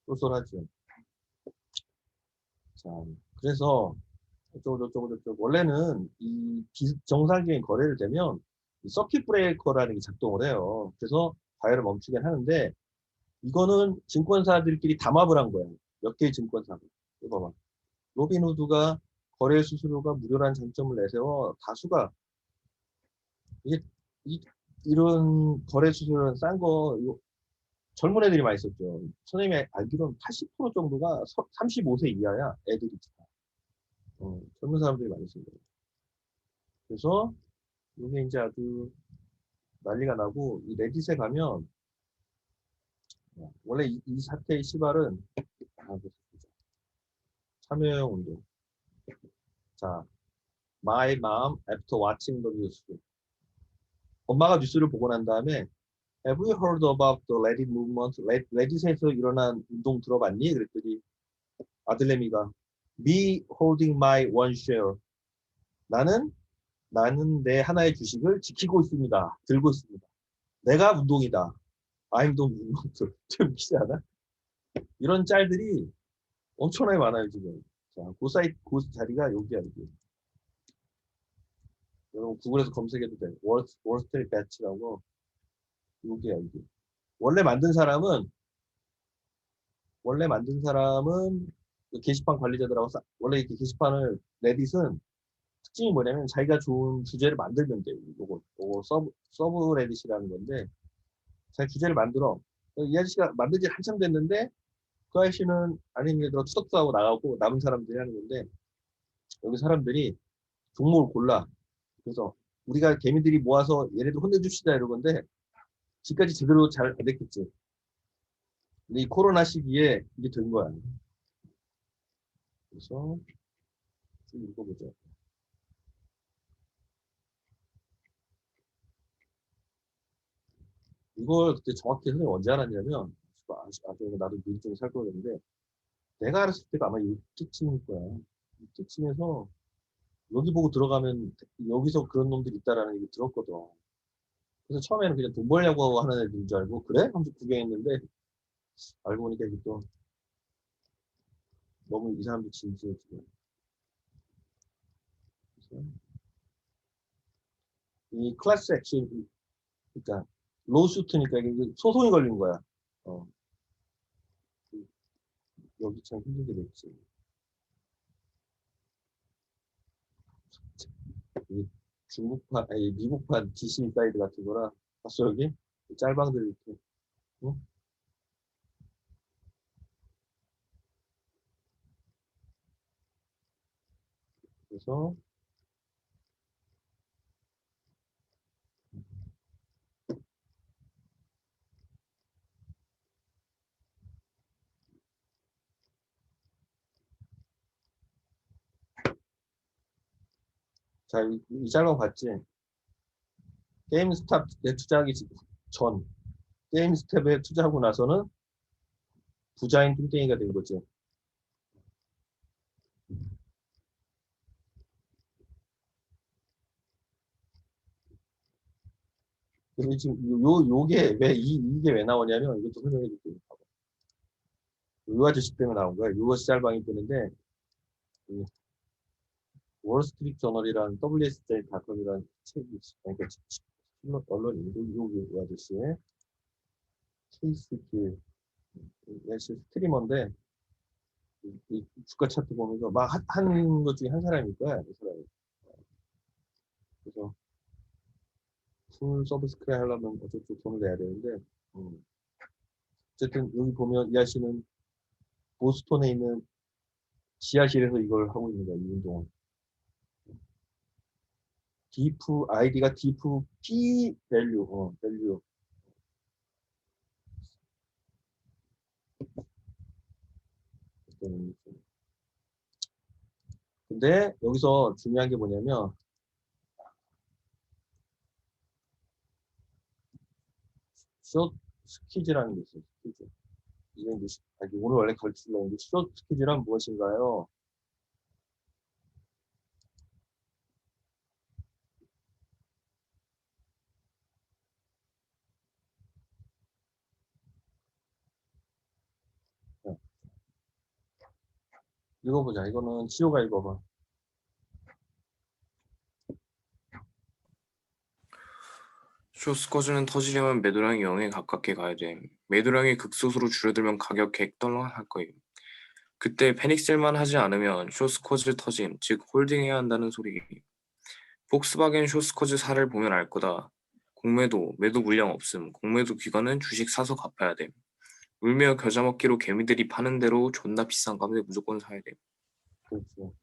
쏠쏠하죠. 자, 그래서 어쩌고 원래는 이 비정상적인 거래를 되면 이 서킷 브레이커라는 게 작동을 해요. 그래서 과열을 멈추긴 하는데 이거는 증권사들끼리 담합을 한 거예요. 몇 개의 증권사가. 이거 봐봐. 로빈후드가 거래 수수료가 무료라는 장점을 내세워 다수가 이런 거래 수수료는 싼 거 젊은 애들이 많이 썼죠. 선생님이 알기로는 80% 정도가 35세 이하야. 애들이. 젊은 사람들이 많이 쓴 거예요. 그래서 이게 이제 아주 난리가 나고 이 레딧에 가면 원래 이 사태의 시발은 참여형 운동. 자, My mom after watching the news. 엄마가 뉴스를 보고 난 다음에 Have you heard about the Reddit movement? 레딧에서 일어난 운동 들어봤니? 그랬더니 아들내미가 Me holding my one share. 나는 내 하나의 주식을 지키고 있습니다. 들고 있습니다. 내가 운동이다. I'm the movement. 좀 웃기지 않아? 이런 짤들이 엄청나게 많아요 지금. 자, 그 자리가 여기야 여기. 여러분 구글에서 검색해도 돼. 월스트리트 배치라고. 여기야 여기. 원래 만든 사람은 그 게시판 관리자들하고 원래 이렇게 게시판을 레딧은 특징이 뭐냐면 자기가 좋은 주제를 만들면 돼요. 요거 서브 레딧이라는 건데 자기 주제를 만들어. 이 아저씨가 만든 지 한참 됐는데 그 아저씨는 아닌 예를 들어 추석도 하고 나가고 남은 사람들이 하는 건데 여기 사람들이 종목을 골라. 그래서 우리가 개미들이 모아서 얘네들 혼내줍시다 이러건데 지금까지 제대로 잘 안 됐겠지. 근데 이 코로나 시기에 이게 된 거야. 그래서 좀 읽어보죠. 이걸 그때 정확히 선생님이 언제 알았냐면 나도 미리 좀 살 거였는데 내가 알았을 때가 아마 이때쯤일 거야. 이때쯤에서 여기 보고 들어가면 여기서 그런 놈들이 있다라는 얘기 들었거든. 그래서 처음에는 그냥 돈 벌려고 하는 애들인 줄 알고 그래? 하면서 구경했는데 알고 보니까 이게 또 너무 이 사람들 진지해 지금. 이 클래스 액션 그러니까 로수트니까 이게 소송이 걸린 거야. 여기 참 힘들게 됐지. 이 중국판, 아니 미국판 DC 사이드 같은 거라 봤어 여기? 짤방들 이렇게. 응? 그래서 자, 이 짤방 봤지? 게임스탑에 투자하기 전 게임스탑에 투자하고 나서는 부자인 뚱땡이가 된 거지. 그리고 지금 요게 왜 이게 왜 나오냐면 이것도 설명해 줄게요. 요 아저씨 때문에 나온 거야. 요 짤방이 뜨는데 월스트리트 저널이라는 WSJ.com이라는 책이 있어. 그러니까 언론인도 요 아저씨의 케이스 길 스트리머인데 이 주가 차트 보면서 막 한 것 중에 한 사람일 거야. 이 사람이. 그래서 풀 서브스크라이브 하려면 어쩌고 돈을 내야 되는데 어쨌든 여기 보면 이 아저씨는 보스턴에 있는 지하실에서 이걸 하고 있는 거야. 이 운동을. 디프 아이디가 디프 P 밸류 밸류 근데 여기서 중요한 게 뭐냐면 숏 스퀴즈라는 게 있어요. 스퀴즈. 이게 이제 오늘 원래 가르치려고 했는데 숏 스퀴즈란 무엇인가요? 읽어보자. 이거는 지호가 읽어봐. 숏스쿼즈는 터지려면 매도량이 0에 가깝게 가야 돼. 매도량이 극소수로 줄어들면 가격 객떨렁할 거임. 그때 패닉셀만 하지 않으면 숏스쿼즈 터짐, 즉 홀딩해야 한다는 소리. 폭스바겐 숏스쿼즈 사를 보면 알 거다. 공매도, 매도 물량 없음. 공매도 기관은 주식 사서 갚아야 돼. 울며 겨자 먹기로 개미들이 파는 대로 존나 비싼 값에 무조건 사야 돼. 그렇죠.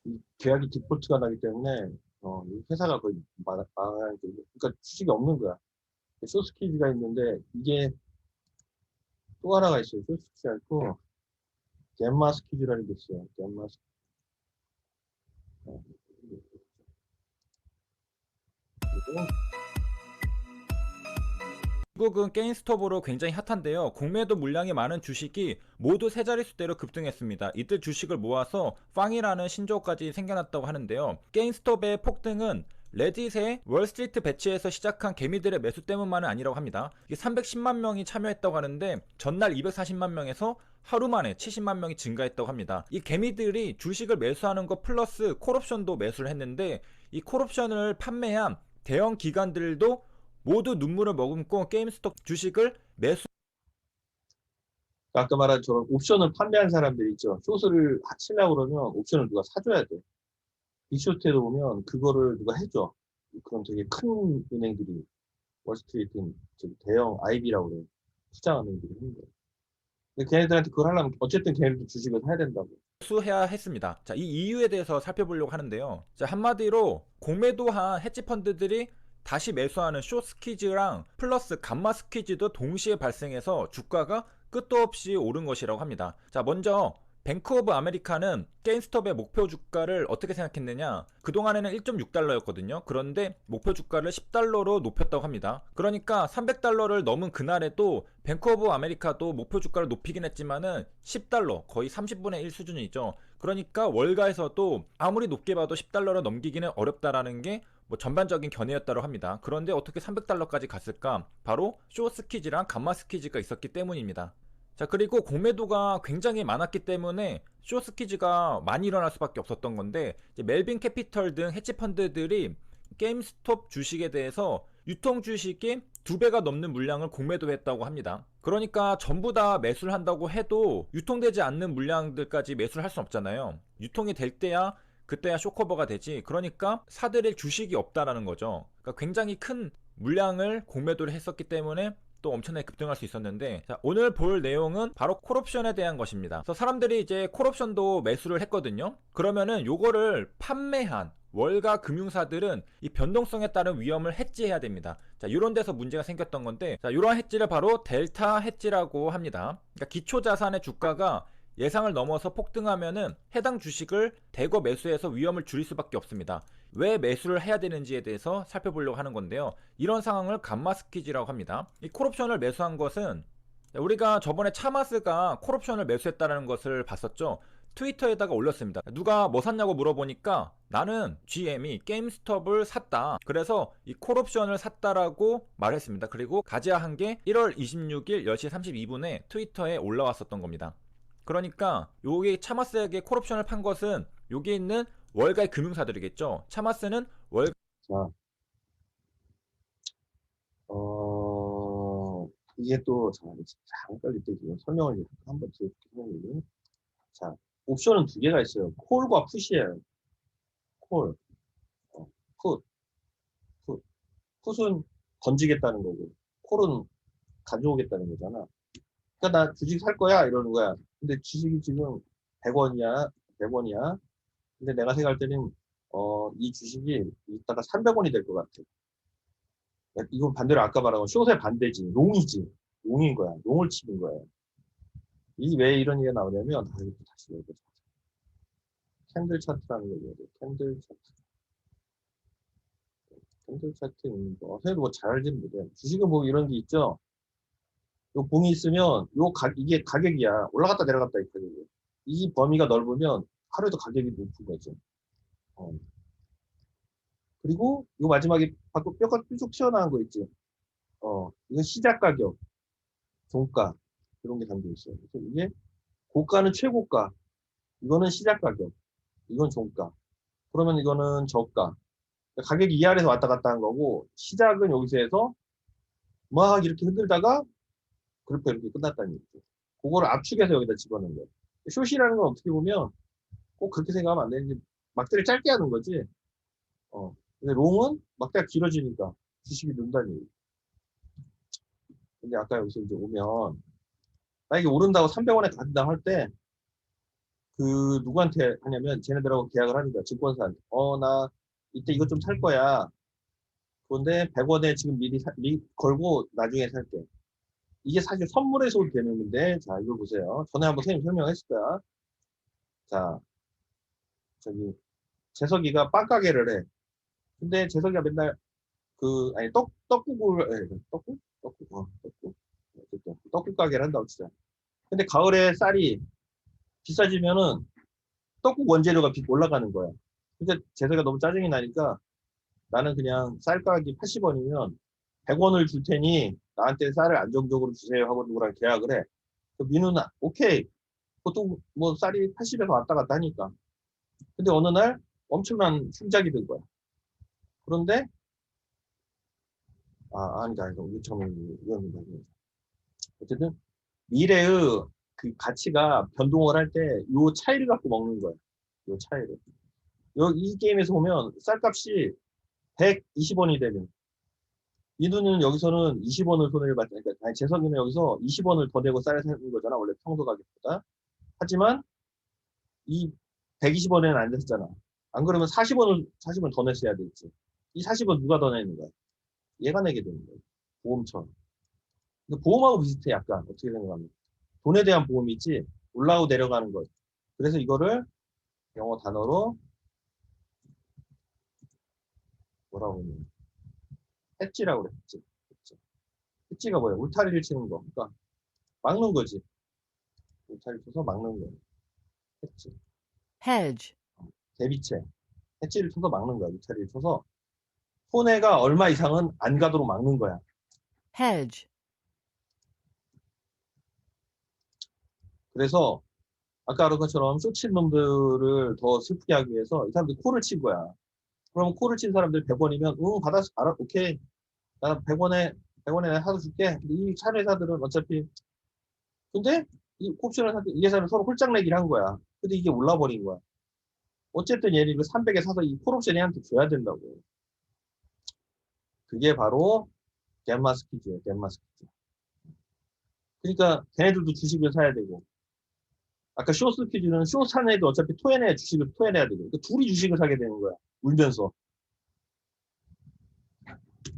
이 계약이 디폴트가 나기 때문에 이 회사가 거의 망하는 게 그러니까 주식이 없는 거야. 숏스퀴즈가 있는데 이게 또 하나가 있어요. 숏스퀴즈 있고 갬마 스퀴즈라는 게 있어요. 갬마 스퀴즈. 그리고 미국은 게임스톱으로 굉장히 핫한데요. 공매도 물량이 많은 주식이 모두 세 자릿수대로 급등했습니다. 이들 주식을 모아서 팡이라는 신조어까지 생겨났다고 하는데요. 게임스톱의 폭등은 레딧의 월스트리트 배치에서 시작한 개미들의 매수 때문만은 아니라고 합니다. 이게 310만 명이 참여했다고 하는데 전날 240만 명에서 하루 만에 70만 명이 증가했다고 합니다. 이 개미들이 주식을 매수하는 것 플러스 콜옵션도 매수를 했는데 이 콜옵션을 판매한 대형 기관들도 모두 눈물을 머금고 게임스톱 주식을 매수. 아까 말한 저런 옵션을 판매한 사람들 있죠. 숏을 하려고 그러면 옵션을 누가 사줘야 돼. 빅쇼트에도 보면 그거를 누가 해줘. 그런 되게 큰 은행들이 월스트리트 대형 IB라고 그래. 투자 은행들이 하는 거예요. 근데 걔네들한테 그걸 하려면 어쨌든 걔네들 주식을 사야 된다고. 매수해야 했습니다. 자, 이 이유에 대해서 살펴보려고 하는데요. 자, 한마디로 공매도한 헤지펀드들이 다시 매수하는 숏스퀴즈랑 플러스 감마 스퀴즈도 동시에 발생해서 주가가 끝도 없이 오른 것이라고 합니다. 자, 먼저 뱅크 오브 아메리카는 게임스톱의 목표 주가를 어떻게 생각했느냐, 그동안에는 1.6달러였거든요. 그런데 목표 주가를 10달러로 높였다고 합니다. 그러니까 300달러를 넘은 그날에도 뱅크 오브 아메리카도 목표 주가를 높이긴 했지만은 10달러, 거의 30분의 1 수준이죠. 그러니까 월가에서도 아무리 높게 봐도 10달러를 넘기기는 어렵다라는 게 뭐 전반적인 견해였다고 합니다. 그런데 어떻게 300달러까지 갔을까? 바로 숏스퀴즈랑 감마스퀴즈가 있었기 때문입니다. 자, 그리고 공매도가 굉장히 많았기 때문에 숏스퀴즈가 많이 일어날 수밖에 없었던 건데, 이제 멜빈 캐피털 등 헤지펀드들이 게임스톱 주식에 대해서 유통 주식이 2배가 넘는 물량을 공매도했다고 합니다. 그러니까 전부 다 매수를 한다고 해도 유통되지 않는 물량들까지 매수를 할 수는 없잖아요. 유통이 될 때야 그때야 쇼커버가 되지. 그러니까 사들일 주식이 없다라는 거죠. 그러니까 굉장히 큰 물량을 공매도를 했었기 때문에 또 엄청나게 급등할 수 있었는데, 자, 오늘 볼 내용은 바로 콜옵션에 대한 것입니다. 그래서 사람들이 이제 콜옵션도 매수를 했거든요. 그러면은 요거를 판매한 월가 금융사들은 이 변동성에 따른 위험을 해지해야 됩니다. 자, 이런 데서 문제가 생겼던 건데, 자, 이러한 해지를 바로 델타 해지라고 합니다. 그러니까 기초 자산의 주가가 예상을 넘어서 폭등하면은 해당 주식을 대거 매수해서 위험을 줄일 수밖에 없습니다. 왜 매수를 해야 되는지에 대해서 살펴보려고 하는 건데요. 이런 상황을 감마스퀴즈라고 합니다. 이 콜옵션을 매수한 것은, 우리가 저번에 차마스가 콜옵션을 매수했다는 것을 봤었죠. 트위터에다가 올렸습니다. 누가 뭐 샀냐고 물어보니까 나는 GM이 게임스톱을 샀다. 그래서 이 콜옵션을 샀다라고 말했습니다. 그리고 가지한 게 1월 26일 10시 32분에 트위터에 올라왔었던 겁니다. 그러니까 여기 차마스에게 콜옵션을 판 것은 여기 있는 월가의 금융사들이겠죠. 차마스는 자, 이게 또 잠깐 이때 설명을 한번 드릴게요. 자, 옵션은 두 개가 있어요. 콜과 풋이에요. 콜, 풋은 던지겠다는 거고, 콜은 가져오겠다는 거잖아. 그러니까 나 주식 살 거야 이러는 거야. 근데 주식이 지금 100원이야. 근데 내가 생각할 때는 이 주식이 이따가 300원이 될 것 같아. 이건 반대로 아까 말한 건 숏의 반대지. 롱이지. 롱인 거야. 롱을 치는 거야. 이 왜 이런 얘기가 나오냐면 다시 여기 캔들 차트라는 걸 해야 돼. 캔들 차트 있는 거. 선생님도 뭐 잘 알지는 못해. 주식은 뭐 이런 게 있죠. 요 봉이 있으면 이게 가격이야. 올라갔다 내려갔다 이 가격이. 이 범위가 넓으면 하루에도 가격이 높은 거죠. 그리고 요 마지막에 뼈가 쭉 튀어나온 거 있지. 이건 시작 가격, 종가 이런 게 담겨 있어요. 그래서 이게 고가는 최고가, 이거는 시작 가격, 이건 종가. 그러면 이거는 저가. 가격이 이 아래에서 왔다 갔다 한 거고, 시작은 여기서 해서 막 이렇게 흔들다가 그렇게 이렇게 끝났다는 얘기죠. 그거를 압축해서 여기다 집어넣는 거예요. 숏이라는 건 어떻게 보면 꼭 그렇게 생각하면 안 되는지, 막대를 짧게 하는 거지. 근데 롱은 막대가 길어지니까 주식이 는다는 얘기. 근데 아까 여기서 이제 오면, 만약에 오른다고 300원에 간다 할 때, 누구한테 하냐면, 쟤네들하고 계약을 하는 거야. 증권사한테. 나 이때 이것 좀 살 거야. 그런데 100원에 지금 미리 걸고 나중에 살게. 이게 사실 선물에서 올 개념인데, 자, 이걸 보세요. 전에 한번 선생님 설명했을 거야. 자, 재석이가 빵 가게를 해. 근데 재석이가 맨날 아니 떡국을 떡국 어쨌든 떡국 가게를 한다고 치자. 근데 가을에 쌀이 비싸지면은 떡국 원재료가 올라가는 거야. 근데 제사가 너무 짜증이 나니까 나는 그냥 쌀 가격이 80원이면 100원을 줄 테니 나한테 쌀을 안정적으로 주세요 하고 누구랑 계약을 해. 민우는 오케이. 보통 뭐 쌀이 80에서 왔다 갔다 하니까. 근데 어느 날 엄청난 충작이 된 거야. 그런데 아니다. 이거 위험합니다. 어쨌든 미래의 그 가치가 변동을 할 때 요 차이를 갖고 먹는 거야. 요 차이를. 이 게임에서 보면 쌀값이 120원이 되면 민우는 여기서는 20원을 손해를 봤다니까. 아니 재석이는 여기서 20원을 더 내고 쌀을 사는 거잖아. 원래 평소 가격보다. 하지만 이 120원에는 안 됐잖아. 안 그러면 40원 더 냈어야 되지. 이 40원 누가 더 내는 거야? 얘가 내게 되는 거야. 보험처럼. 보험하고 비슷해 약간. 어떻게 생각하면. 돈에 대한 보험이지 올라오고 내려가는 거. 그래서 이거를 영어 단어로 뭐라고 하냐. 해지라고 그래. 해지. 해지가 뭐야? 울타리를 치는 거. 그러니까 막는 거지. 울타리 쳐서 막는 거야. 해지. hedge, 대비체. 해지를 쳐서 막는 거야. 울타리를 쳐서 손해가 얼마 이상은 안 가도록 막는 거야. hedge, 그래서 아까 그런 것처럼 쇼친 놈들을 더 슬프게 하기 위해서 이 사람들이 코를 친 거야. 그럼 코를 친 사람들 100원이면 받았어. 알아. 오케이. 나 100원에 사서 줄게. 근데 이 차례 회사들은 어차피 근데 이 옵션을 사들 이 회사는 서로 홀짝 내기를 한 거야. 근데 이게 올라버린 거야. 어쨌든 얘를 300에 사서 이 콜옵션 얘한테 줘야 된다고. 그게 바로 갬마스키즈예요. 갬마스키즈. 그러니까 걔네들도 주식을 사야 되고 아까 쇼스퀴즈는 쇼 산 애도 어차피 토해내야 주식을 토해내야 되고 그러니까 둘이 주식을 사게 되는 거야. 울면서.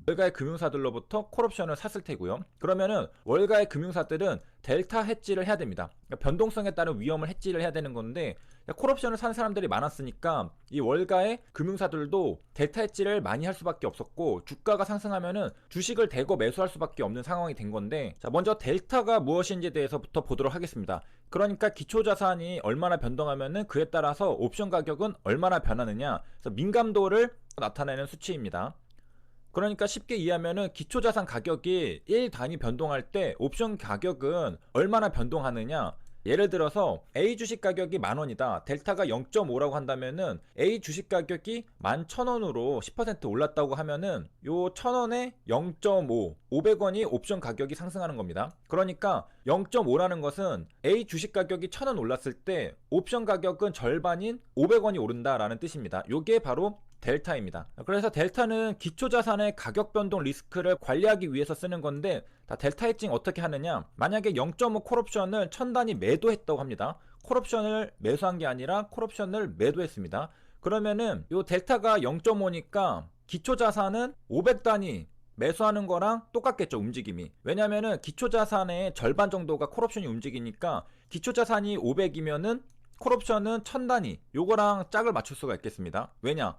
월가의 금융사들로부터 콜옵션을 샀을 테고요. 그러면은 월가의 금융사들은 델타 해지를 해야 됩니다. 그러니까 변동성에 따른 위험을 해지를 해야 되는 건데 콜옵션을 산 사람들이 많았으니까 이 월가의 금융사들도 델타 해지를 많이 할 수밖에 없었고 주가가 상승하면은 주식을 대거 매수할 수밖에 없는 상황이 된 건데 자 먼저 델타가 무엇인지에 대해서부터 보도록 하겠습니다. 그러니까 기초자산이 얼마나 변동하면은 그에 따라서 옵션 가격은 얼마나 변하느냐 그래서 민감도를 나타내는 수치입니다. 그러니까 쉽게 이해하면은 기초자산 가격이 1단위 변동할 때 옵션 가격은 얼마나 변동하느냐 예를 들어서 A 주식 가격이 10,000원이다. 델타가 0.5라고 한다면은 A 주식 가격이 11,000원으로 10% 올랐다고 하면은 요 1,000원에 0.5, 500원이 옵션 가격이 상승하는 겁니다. 그러니까 0.5라는 것은 A 주식 가격이 1,000원 올랐을 때 옵션 가격은 절반인 500원이 오른다라는 뜻입니다. 요게 바로 델타입니다. 그래서 델타는 기초자산의 가격 변동 리스크를 관리하기 위해서 쓰는 건데 델타 해징 어떻게 하느냐 만약에 0.5 콜옵션을 1000단위 매도했다고 합니다. 콜옵션을 매수한 게 아니라 콜옵션을 매도했습니다. 그러면은 요 델타가 0.5니까 기초자산은 500단위 매수하는 거랑 똑같겠죠 움직임이. 왜냐면은 기초자산의 절반 정도가 콜옵션이 움직이니까 기초자산이 500이면은 콜옵션은 1000단위 요거랑 짝을 맞출 수가 있겠습니다. 왜냐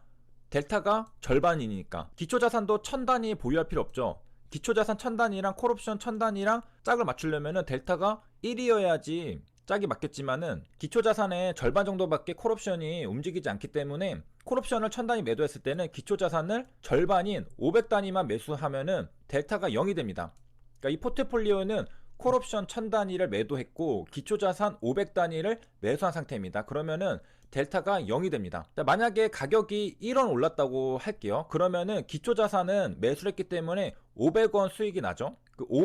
델타가 절반이니까. 기초자산도 1000단위 보유할 필요 없죠. 기초자산 1000단위랑 콜옵션 1000단위랑 짝을 맞추려면은 델타가 1이어야지 짝이 맞겠지만은 기초자산의 절반 정도밖에 콜옵션이 움직이지 않기 때문에 콜옵션을 1000단위 매도했을 때는 기초자산을 절반인 500단위만 매수하면은 델타가 0이 됩니다. 그러니까 이 포트폴리오는 콜옵션 1000단위를 매도했고 기초자산 500단위를 매수한 상태입니다. 그러면은 델타가 0이 됩니다. 만약에 가격이 1원 올랐다고 할게요. 그러면은 기초자산은 매수를 했기 때문에 500원 수익이 나죠.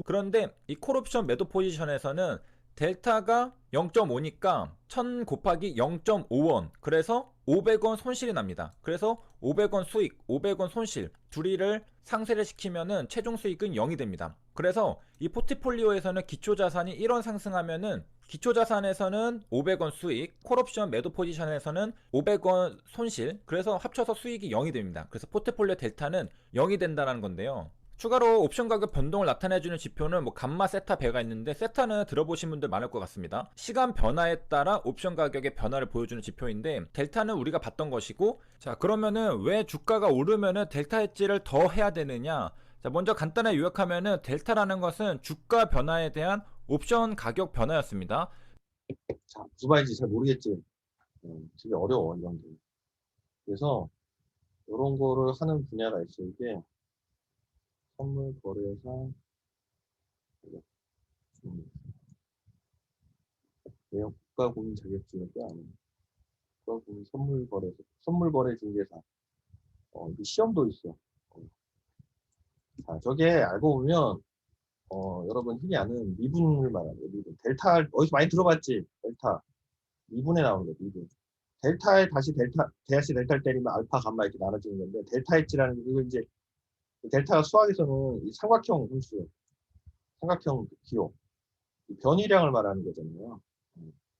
그런데 이 콜옵션 매도 포지션에서는 델타가 0.5니까 1000 곱하기 0.5원 그래서 500원 손실이 납니다. 그래서 500원 수익, 500원 손실 둘이를 상쇄를 시키면은 최종 수익은 0이 됩니다. 그래서 이 포트폴리오에서는 기초자산이 1원 상승하면은 기초자산에서는 500원 수익, 콜옵션 매도 포지션에서는 500원 손실 그래서 합쳐서 수익이 0이 됩니다. 그래서 포트폴리오 델타는 0이 된다는 건데요. 추가로 옵션 가격 변동을 나타내주는 지표는 뭐 감마, 세타, 베가 있는데 세타는 들어보신 분들 많을 것 같습니다. 시간 변화에 따라 옵션 가격의 변화를 보여주는 지표인데 델타는 우리가 봤던 것이고, 자 그러면은 왜 주가가 오르면은 델타 헤지를 더 해야 되느냐. 자 먼저 간단하게 요약하면은 델타라는 것은 주가 변화에 대한 옵션 가격 변화였습니다. 자, 무슨 말인지 잘 모르겠지. 되게 어려워 이런 게. 그래서 이런 거를 하는 분야가 있어요. 이게 선물 거래사 대형 국가 공인 자격증일 게 아니에요. 국가 공인 선물 거래사, 선물 거래 중개사. 이게 시험도 있어. 자, 저게 알고 보면 여러분 흔히 아는 미분을 말하는 거예요. 미분. 델타 어디서 많이 들어봤지? 델타. 미분에 나오는 거예요. 미분. 델타에 다시 델타를 때리면 알파, 감마 이렇게 나눠지는 건데, 델타 엣지라는 게, 이거 이제 델타가 수학에서는 이 삼각형 함수, 삼각형 기호, 이 변이량을 말하는 거잖아요.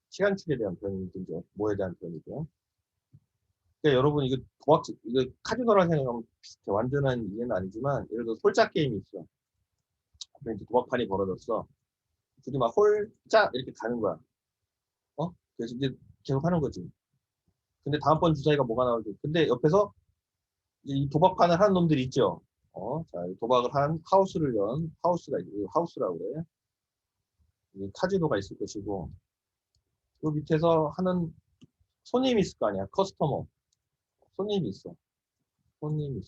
시간축에 대한 변이든지 뭐에 대한 변이죠. 그러니까 여러분 이거 이거 카지노라고 생각하면 비슷해. 완전한 이해는 아니지만, 예를 들어 홀짝 게임이 있어. 이제 도박판이 벌어졌어. 둘이 막 홀짝 이렇게 가는 거야. 그래서 이제 계속 하는 거지. 근데 다음번 주사위가 뭐가 나올지. 근데 옆에서 이 도박판을 하는 놈들이 있죠. 자, 도박을 한 하우스를 연 하우스가 있고, 하우스라고 그래. 이 카지노가 있을 것이고, 그 밑에서 하는 손님이 있을 거 아니야. 커스터머. 손님이 있어. 손님.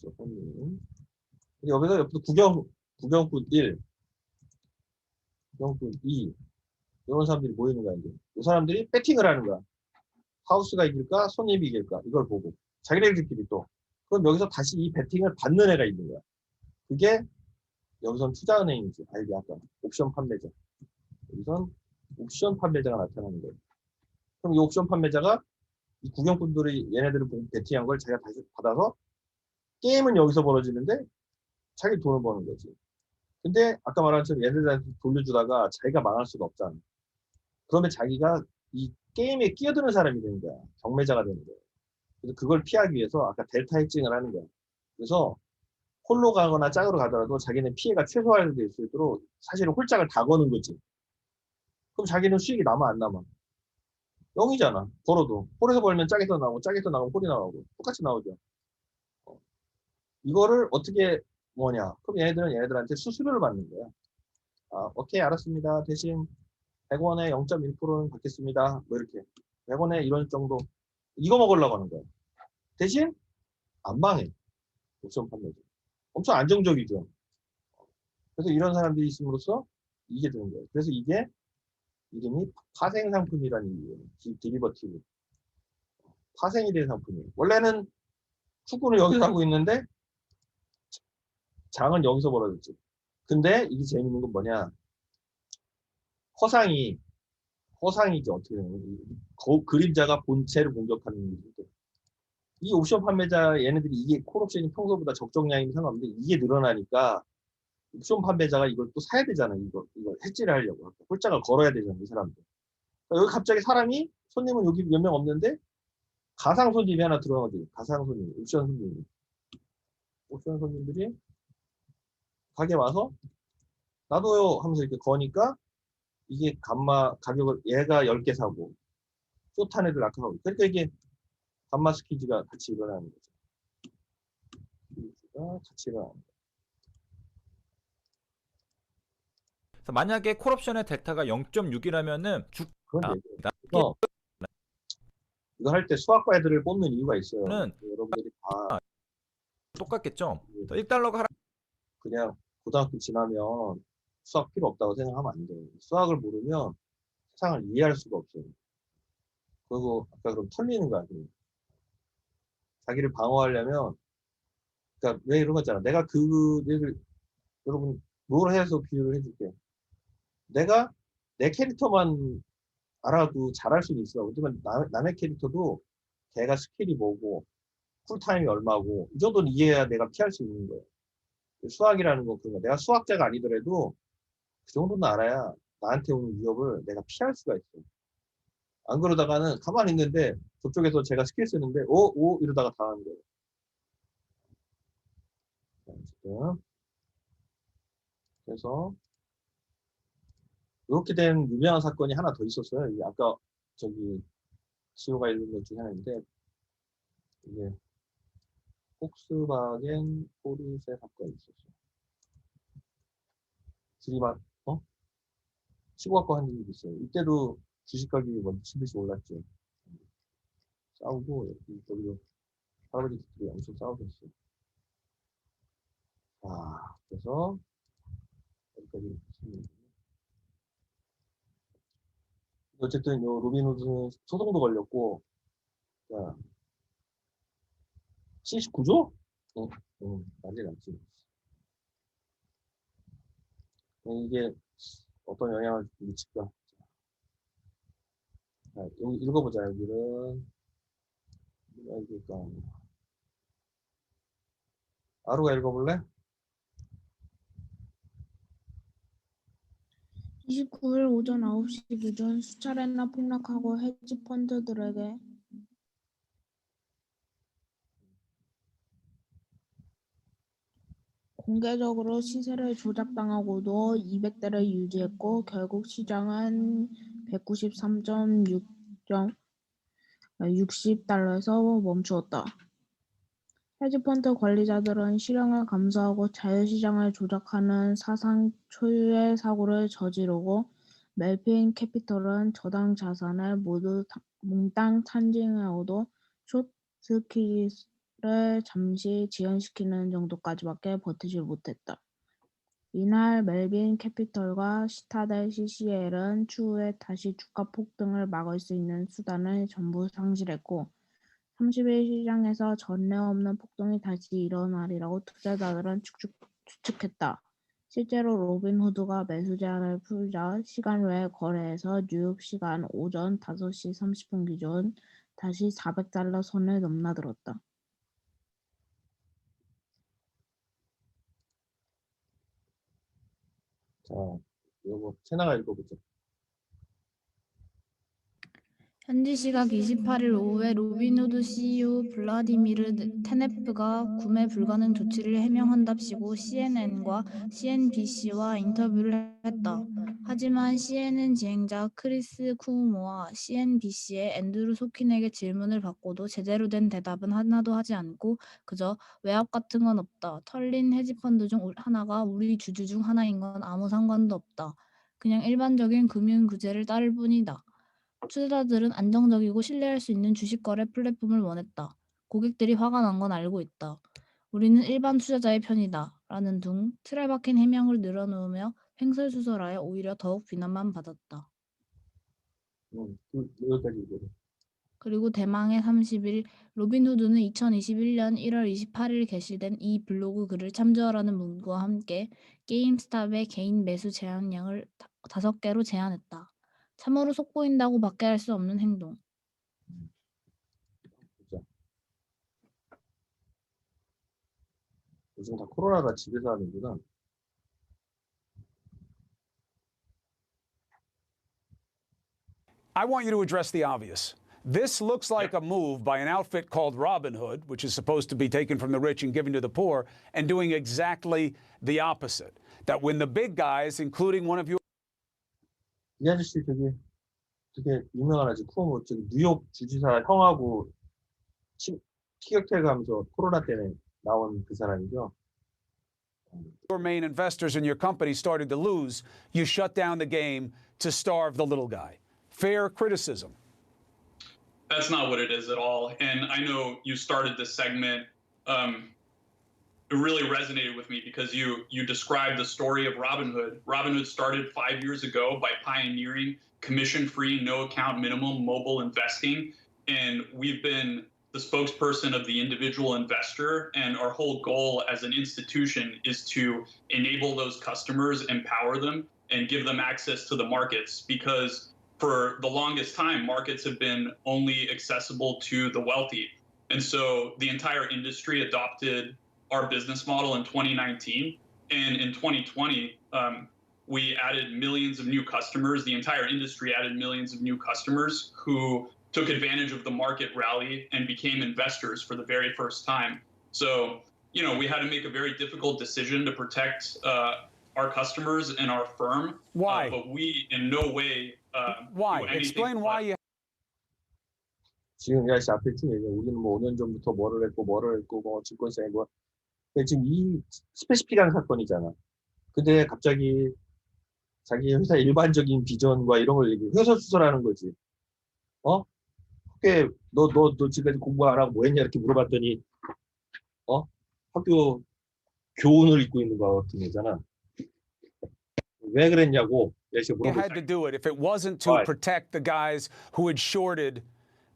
근데 여기서 옆에서 구경꾼 1, 구경꾼 2, 이런 사람들이 모이는 거야, 이제. 이 사람들이 배팅을 하는 거야. 하우스가 이길까, 손님이 이길까, 이걸 보고. 자기네들끼리 또. 그럼 여기서 다시 이 배팅을 받는 애가 있는 거야. 그게 여기선 투자은행이지. 알지, 아까. 옵션 판매자. 여기선 옵션 판매자가 나타나는 거예요. 그럼 이 옵션 판매자가 이 구경꾼들이 얘네들을 보고 배팅한 걸 자기가 다시 받아서 게임은 여기서 벌어지는데 자기 돈을 버는 거지. 근데 아까 말한 것처럼 얘네들한테 돌려주다가 자기가 망할 수가 없잖아. 그러면 자기가 이 게임에 끼어드는 사람이 되는 거야. 경매자가 되는 거야. 그래서 그걸 피하기 위해서 아까 델타 헤징을 하는 거야. 그래서 홀로 가거나 짝으로 가더라도 자기는 피해가 최소화될 수 있도록 사실은 홀짝을 다 거는 거지. 그럼 자기는 수익이 남아 안 남아? 0이잖아. 벌어도. 홀에서 벌면 짝에서 나오고 짝에서 나오면 홀이 나오고 똑같이 나오죠. 이거를 어떻게 뭐냐? 그럼 얘네들은 얘네들한테 수수료를 받는 거야. 오케이 알았습니다. 대신 100원에 0.1%는 받겠습니다. 뭐 이렇게 100원에 이런 정도 이거 먹으려고 하는 거야. 대신 안 망해. 옵션 판매죠. 엄청 안정적이죠. 그래서 이런 사람들이 있음으로써 이게 되는 거예요. 그래서 이게 이름이 파생 상품이라는 이유예요. 디리버티브. 파생이 된 상품이에요. 원래는 축구는 여기서 하고 있는데 장은 여기서 벌어졌지. 근데 이게 재밌는 건 뭐냐? 허상이죠. 어떻게 되냐면 그림자가 본체를 공격하는 일인데 이 옵션 판매자 얘네들이 이게 콜옵션이 평소보다 적정량이 상관없는데 이게 늘어나니까 옵션 판매자가 이걸 또 사야 되잖아. 이걸 해지를 하려고 홀짝을 걸어야 되잖아. 이 사람들. 그러니까 여기 갑자기 사람이 손님은 여기 몇 명 없는데 가상 손님이 하나 들어가거든요. 가상 손님, 옵션 손님들이 가게 와서 나도요 하면서 이렇게 거니까 이게 감마 가격을 얘가 10개 사고 숏한 애들 낙하하고 그러니까 이게 감마 스퀴즈가 같이 일어나는 거죠. 스퀴즈가 같이 일어나는 거죠. 그래서 만약에 콜옵션의 델타가 0.6이라면은 그런 얘기입니다. 그래서 이거 할 때 수학과 애들을 뽑는 이유가 있어요. 여러분들이 다 똑같겠죠. 1달러가 하라. 그냥 고등학교 지나면 수학 필요 없다고 생각하면 안 돼요. 수학을 모르면 세상을 이해할 수가 없어요. 그리고 아까 그럼 털리는 거야. 자기를 방어하려면 그러니까 왜 이런 거 있잖아. 내가 그 얘를 여러분 뭘 해서 비유를 해줄게. 내가 내 캐릭터만 알아도 잘할 수는 있어. 하지만 남의 캐릭터도 걔가 스킬이 뭐고 쿨타임이 얼마고 이 정도는 이해해야 내가 피할 수 있는 거예요. 수학이라는 건 그런 거야. 내가 수학자가 아니더라도 그 정도는 알아야 나한테 오는 위협을 내가 피할 수가 있어. 안 그러다가는 가만히 있는데 저쪽에서 제가 스킬 쓰는데 이러다가 당하는 거예요. 어쨌든 그래서 이렇게 된 유명한 사건이 하나 더 있었어요. 이게 아까 저기 지호가 읽은 것 중에 하나인데 이게 폭스바겐 포르쉐 사건이 있었어요. 들이받 치고 갖고 한 일이 있어요. 이때도 주식 가격이 먼저 치듯이 올랐죠. 싸우고 여기도 할아버지들이 엄청 싸우셨어요. 그래서 여기까지 어쨌든 요 로빈후드는 소송도 걸렸고, 자, 79조? 난리 났지. 이게 어떤 영향을 미칠까? 자, 여기 읽어보자. 여기는 누가 읽을까? 아루가 읽어볼래? 29일 오전 9시 기준 수차례나 폭락하고 헤지 펀드들에게 공개적으로 시세를 조작당하고도 200대를 유지했고 결국 시장은 193.60달러에서 멈추었다. 헤지펀드 관리자들은 실형을 감수하고 자유시장을 조작하는 사상 초유의 사고를 저지르고 멜핀 캐피털은 저당 자산을 모두 몽땅 탄징하고도 숏스퀴즈를 잠시 지연시키는 정도까지밖에 버티지 못했다. 이날 멜빈 캐피털과 시타델 CCL은 추후에 다시 주가 폭등을 막을 수 있는 수단을 전부 상실했고 30일 시장에서 전례 없는 폭등이 다시 일어나리라고 투자자들은 추측했다. 실제로 로빈후드가 매수 제한을 풀자 시간 외 거래에서 뉴욕 시간 오전 5시 30분 기준 다시 400달러 선을 넘나들었다. 자, 요거 채나가 읽어보죠. 현지 시각 28일 오후에 로빈후드 CEO 블라디미르 테네프가 구매 불가능 조치를 해명한답시고 CNN과 CNBC와 인터뷰를 했다. 하지만 CNN 진행자 크리스 쿠오모와 CNBC의 앤드루 소킨에게 질문을 받고도 제대로 된 대답은 하나도 하지 않고 그저 외압 같은 건 없다. 털린 헤지펀드 중 하나가 우리 주주 중 하나인 건 아무 상관도 없다. 그냥 일반적인 금융 규제를 따를 뿐이다. 투자자들은 안정적이고 신뢰할 수 있는 주식 거래 플랫폼을 원했다. 고객들이 화가 난 건 알고 있다. 우리는 일반 투자자의 편이다. 라는 등 틀에 박힌 해명을 늘어놓으며 횡설수설하여 오히려 더욱 비난만 받았다. 여기까지 읽어요. 그리고 대망의 30일 로빈후드는 2021년 1월 28일 게시된 이 블로그 글을 참조하라는 문구와 함께 게임스탑의 개인 매수 제한량을 5개로 제한했다. 참으로 속보인다고 밖에 할 수 없는 행동. 요즘 다 코로나가 집에서 하는구나. I want you to address the obvious. This looks like a move by an outfit called Robinhood, which is supposed to be taken from the rich and given to the poor, and doing exactly the opposite. That when the big guys, including one of your 이 아저씨 되게 유명한 아저씨 쿠오모 저기 뉴욕 주지사 형하고 티격태격하면서 코로나 때문에 나온 그 사람이죠. your main investors in your company started to lose, you shut down the game to starve the little guy. Fair criticism. That's not what it is at all. And I know you started this segment. It really resonated with me because you described the story of Robinhood. Robinhood started 5 years ago by pioneering commission-free, no-account minimum mobile investing. And we've been the spokesperson of the individual investor. And our whole goal as an institution is to enable those customers, empower them, and give them access to the markets. Because for the longest time, markets have been only accessible to the wealthy. And so the entire industry adopted our business model in 2019. And in 2020, we added millions of new customers. The entire industry added millions of new customers who took advantage of the market rally and became investors for the very first time. So, we had to make a very difficult decision to protect our customers and our firm. Why? But we in no way Why? do anything Explain why you. 지금 야씨 앞에 팀 얘기해. 우리는 뭐 5년 전부터 뭐를 했고 뭐 증권사에 뭐. 근데 지금 이 스페시픽한 사건이잖아. 근데 갑자기 자기 회사 일반적인 비전과 이런 걸 얘기해. 횡설수설하는 거지. 그게 너 지금까지 공부 안 하고 뭐 했냐 이렇게 물어봤더니 학교 교훈을 입고 있는 거 같은 거잖아. 왜 그랬냐고. You had to do it if it wasn't to protect the guys who had shorted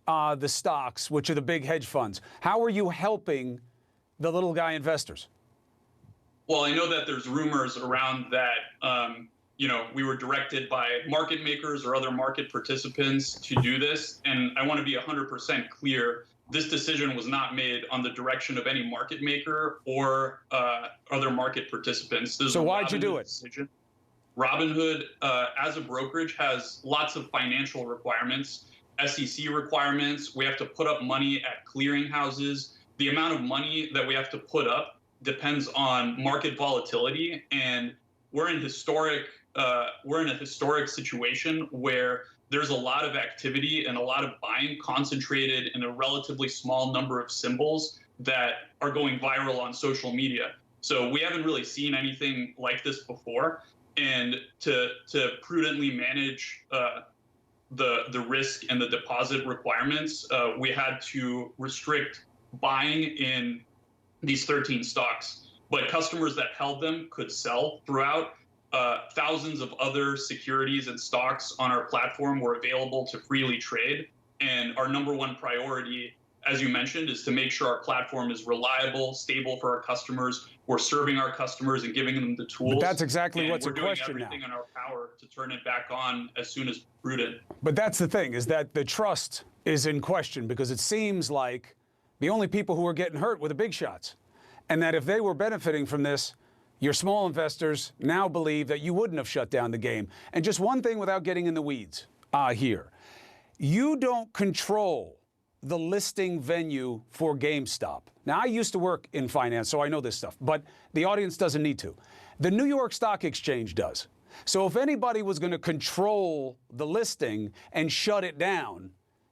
the stocks, which are the big hedge funds. How are you helping the little guy investors? Well, I know that there's rumors around that, we were directed by market makers or other market participants to do this. And I want to be 100% clear. This decision was not made on the direction of any market maker or other market participants. So why'd you do it? Decision. Robinhood, as a brokerage, has lots of financial requirements, SEC requirements. We have to put up money at clearinghouses. The amount of money that we have to put up depends on market volatility, and we're in a historic situation where there's a lot of activity and a lot of buying concentrated in a relatively small number of symbols that are going viral on social media. So we haven't really seen anything like this before, and to prudently manage the risk and the deposit requirements, we had to restrict buying in these 13 stocks, but customers that held them could sell throughout. Thousands of other securities and stocks on our platform were available to freely trade. And our number one priority, as you mentioned, is to make sure our platform is reliable, stable for our customers. We're serving our customers and giving them the tools. But that's exactly what's we're in doing question now. everything in our power to turn it back on as soon as prudent. But that's the thing, is that the trust is in question, because it seems like the only people who are getting hurt were the big shots. And that if they were benefiting from this, your small investors now believe that you wouldn't have shut down the game. And just one thing without getting in the weeds here. You don't control the listing venue for GameStop. Now, I used to work in finance, so I know this stuff, but the audience doesn't need to. The New York Stock Exchange does. So if anybody was going to control the listing and shut it down,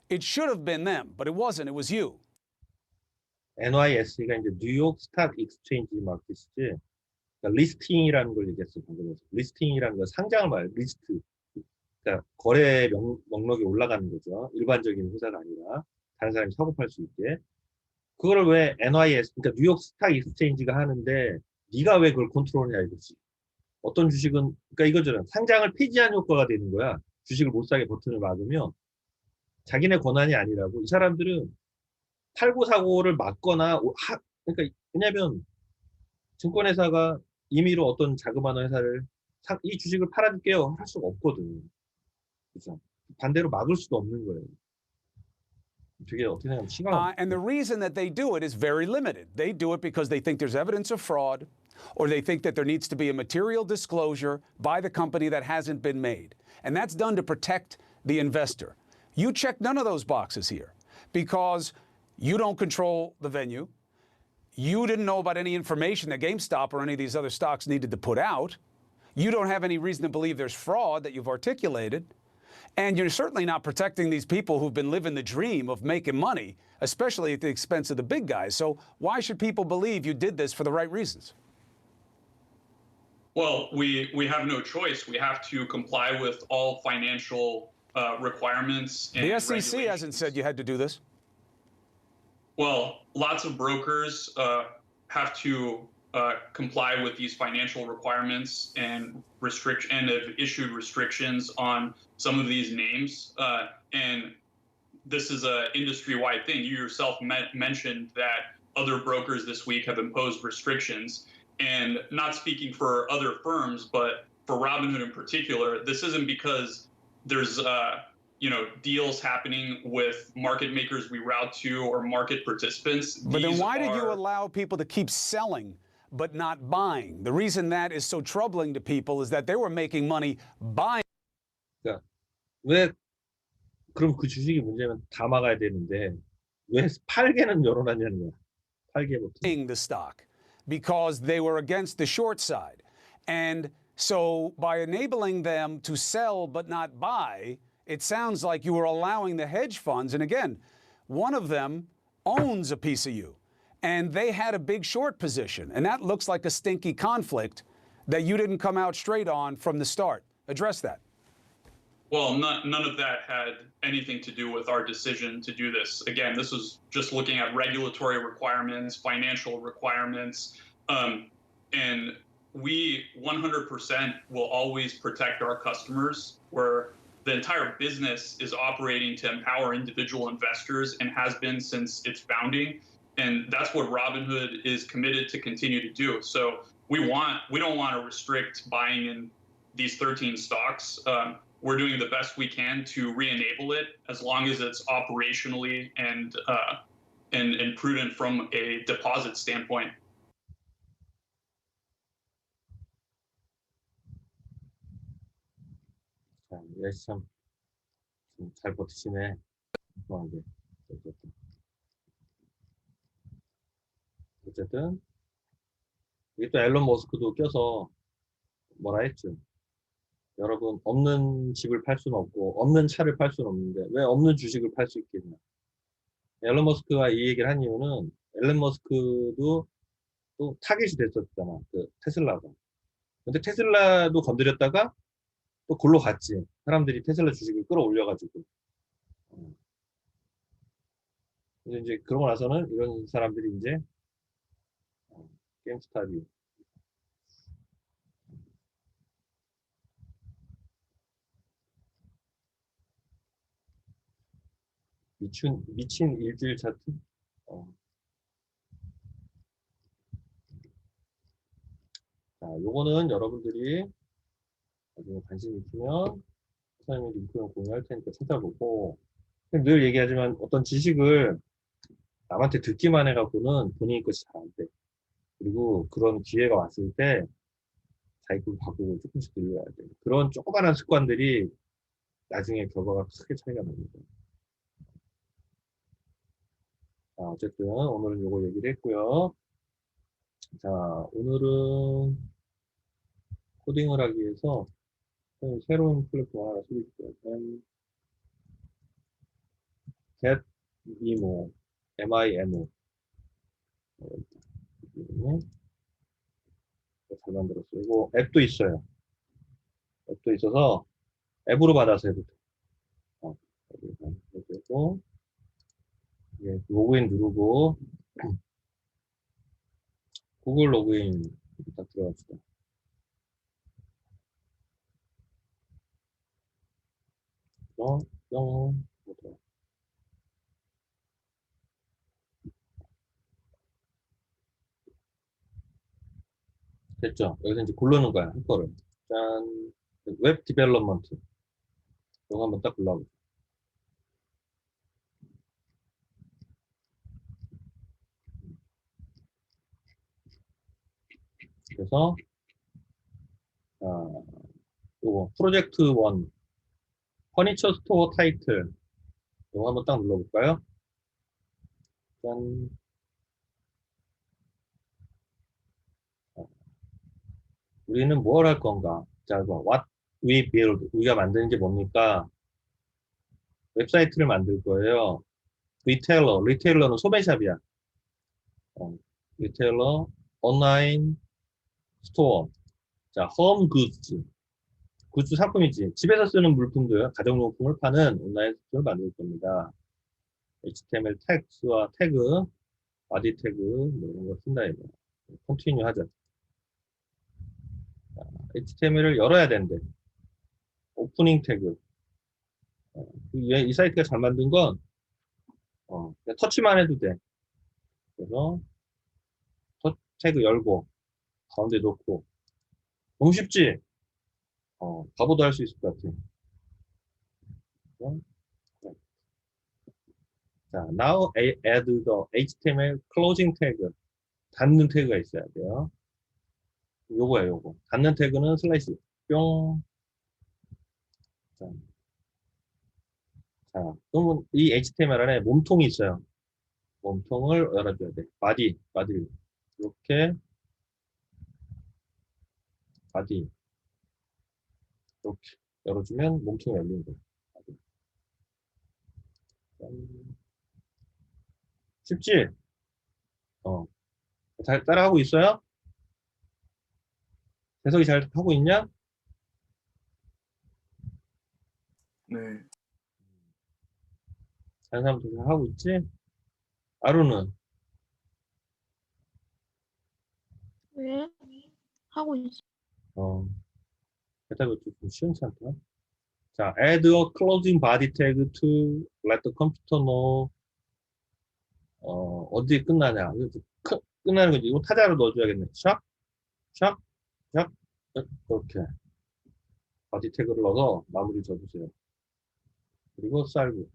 it should have been them, but it wasn't. It was you. NYSE가 이제 뉴욕 스탁 익스체인지 마켓이지. 그러니까 리스팅이라는 걸 얘기했어 방금에서. 리스팅이라는 건 상장을 말해. 리스트. 그러니까 거래 목록에 올라가는 거죠. 일반적인 회사가 아니라 다른 사람이 사고 팔 수 있게. 그거를 왜 NYS, 그러니까 뉴욕 스탁 익스체인지가 하는데 네가 왜 그걸 컨트롤하냐 이거지. 어떤 주식은, 그러니까 이거잖아. 상장을 폐지한 효과가 되는 거야. 주식을 못 사게 버튼을 막으면 자기네 권한이 아니라고. 이 사람들은 팔고 사고를 막거나, 그러니까 왜냐면 증권회사가 임의로 어떤 자그마한 회사를 이 주식을 팔아줄게요 할 수가 없거든. 그렇죠? 반대로 막을 수도 없는 거예요. 되게 어떻게 생각하면 심각한. And the reason that they do it is very limited. They do it because they think there's evidence of fraud, or they think that there needs to be a material disclosure by the company that hasn't been made. And that's done to protect the investor. You check none of those boxes here because you don't control the venue. You didn't know about any information that GameStop or any of these other stocks needed to put out. You don't have any reason to believe there's fraud that you've articulated. And you're certainly not protecting these people who've been living the dream of making money, especially at the expense of the big guys. So why should people believe you did this for the right reasons? Well, we have no choice. We have to comply with all financial requirements. And the SEC hasn't said you had to do this. Well, lots of brokers have to comply with these financial requirements and have issued restrictions on some of these names. And this is an industry-wide thing. You yourself mentioned that other brokers this week have imposed restrictions. And not speaking for other firms, but for Robinhood in particular, this isn't because there's deals happening with market makers we route to or market participants. But then why did you allow people to keep selling but not buying? The reason that is so troubling to people is that they were making money buying. 그러니까 왜 그럼 그 주식이 문제면 다 막아야 되는데 왜 팔게는 열어놨냐는 거야. 팔게부터. The stock because they were against the short side. And so by enabling them to sell but not buy, it sounds like you were allowing the hedge funds, and again, one of them owns a piece of you, and they had a big short position, and that looks like a stinky conflict that you didn't come out straight on from the start. Address that. Well, none of that had anything to do with our decision to do this. Again, this was just looking at regulatory requirements, financial requirements, and we 100% will always protect our customers, where the entire business is operating to empower individual investors and has been since its founding. And that's what Robinhood is committed to continue to do. So we don't want to restrict buying in these 13 stocks. We're doing the best we can to re-enable it, as long as it's operationally and prudent from a deposit standpoint. 자, 참 잘 버티시네. 궁금한데. 어쨌든 이게 또 앨런 머스크도 껴서 뭐라 했죠. 여러분, 없는 집을 팔 수는 없고 없는 차를 팔 수는 없는데 왜 없는 주식을 팔 수 있겠냐. 앨런 머스크가 이 얘기를 한 이유는, 앨런 머스크도 또 타겟이 됐었잖아, 그 테슬라가. 근데 테슬라도 건드렸다가 또 골로 갔지. 사람들이 테슬라 주식을 끌어올려가지고. 그래서 이제 그러고 나서는 이런 사람들이 이제 게임스탑이 미친 일주일 차트. 자, 요거는 여러분들이 나중에 관심 있으면 사장님이 링크를 공유할 테니까 찾아보고, 늘 얘기하지만 어떤 지식을 남한테 듣기만 해갖고는 본인 것이 잘 안 돼. 그리고 그런 기회가 왔을 때 자기 걸 바꾸고 조금씩 늘려야 돼. 그런 조그마한 습관들이 나중에 결과가 크게 차이가 납니다. 자, 어쨌든 오늘은 요거 얘기를 했고요. 자, 오늘은 코딩을 하기 위해서 새로운 플랫폼 하나 소개해드릴게요. getMIMO, MIMO. 잘 만들었어요. 이거 앱도 있어요. 앱도 있어서 앱으로 받아서 해도 돼요. 해도 되고, 예, 로그인 누르고 구글 로그인 딱 들어갑시다. 됐죠? 여기서 이제 고르는 거야, 할 거를. 짠, 웹 디벨롭먼트. 이거 한번 딱 골라보죠. 그래서, 요거, 프로젝트 1, 퍼니처 스토어 타이틀. 이거 한번 딱 눌러볼까요? 짠. 우리는 뭘 할 건가? 자, what we build. 우리가 만드는 게 뭡니까? 웹사이트를 만들 거예요. 리테일러는 소매샵이야. 리테일러, 온라인, 스토어. 자, 홈 굿즈. 굿즈 상품이지. 집에서 쓰는 물품들, 가정용품을 파는 온라인 스토어를 만들 겁니다. HTML 태그와 태그, 바디 태그, 뭐 이런 거 쓴다 이거. 컨티뉴 하자. HTML을 열어야 된대. 오프닝 태그. 이 사이트가 잘 만든 건 그냥 터치만 해도 돼. 그래서 태그 열고 가운데 놓고. 너무 쉽지? 바보도 할 수 있을 것 같아. 자, now add the HTML closing tag. 닫는 태그가 있어야 돼요. 요거야, 요거. 닫는 태그는 슬라이스. 뿅. 자, 그러면 이 HTML 안에 몸통이 있어요. 몸통을 열어줘야 돼. 바디. 이렇게 바디. 이렇게 열어주면 몸통이 열리는 거예요. 바디. 쉽지? 잘 따라하고 있어요? 재석이 잘 하고 있냐? 네. 다른 사람도 잘 하고 있지? 아루는? 왜? 하고 있어. 게다가 좀 시원치 않다. 자, add a closing body tag to let the computer know. 어디에 끝나냐. 끝나는 거지. 이거 타자로 넣어줘야겠네. 샵, 샵, 샵. 이렇게. 바디 태그를 넣어서 마무리 줘주세요. 그리고 살고.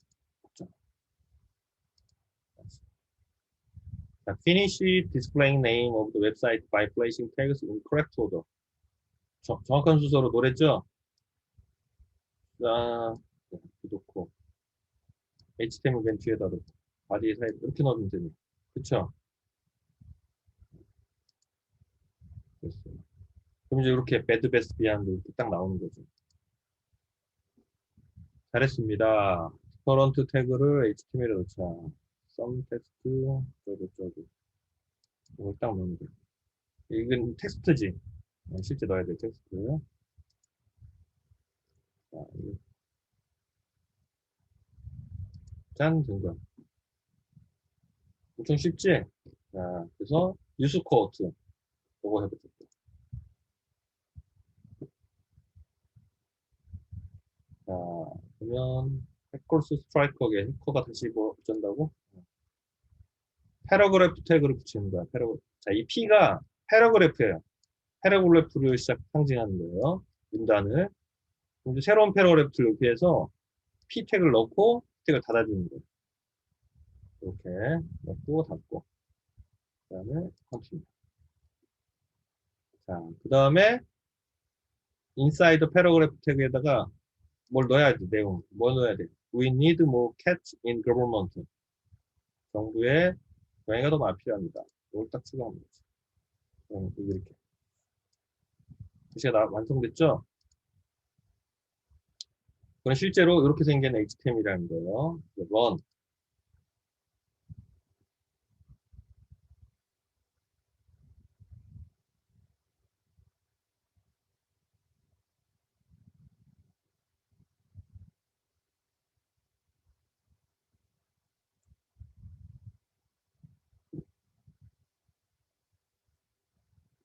자, finish displaying name of the website by placing tags in correct order. 정확한 순서로 노랬죠? 자, 넣고 HTML 맨 뒤에다 넣고 바디 사이드 이렇게 넣으면 되네. 그쵸? 됐어요. 그럼 이제 이렇게 배드 베스트 비하인드 이렇게 딱 나오는 거죠. 잘했습니다. 커런트 태그를 HTML에 넣자. 썸 텍스트 저거 이걸 딱 넣으면 돼. 이건 텍스트지. 실제 넣어야 돼 텍스트. 자, 짠 된 거야. 엄청 쉽지? 자, 그래서 유스 코어트 이거 해보자. 자, 그러면 해커스 스트라이커게 해커가 다시 뭐 어쩐다고? 패러그래프 태그를 붙이는 거야. 자, 이 P가 패러그래프예요. 패러그래프를 상징하는 거예요. 문단을. 이제 새로운 패러그래프를 여기에서 P 태그를 넣고 P 태그를 닫아주는 거예요. 이렇게 넣고 닫고. 그 다음에 컨티뉴. 자, 그 다음에 인사이드 패러그래프 태그에다가 뭘 넣어야 돼, 내용. 뭐 넣어야 돼? We need more cats in government. 정부에 고양이가 더 많이 필요합니다. 이걸 딱 추가하는 거지. 이렇게. 글씨가 완성됐죠? 그건 실제로 이렇게 생긴 HTML이라는 거예요. run.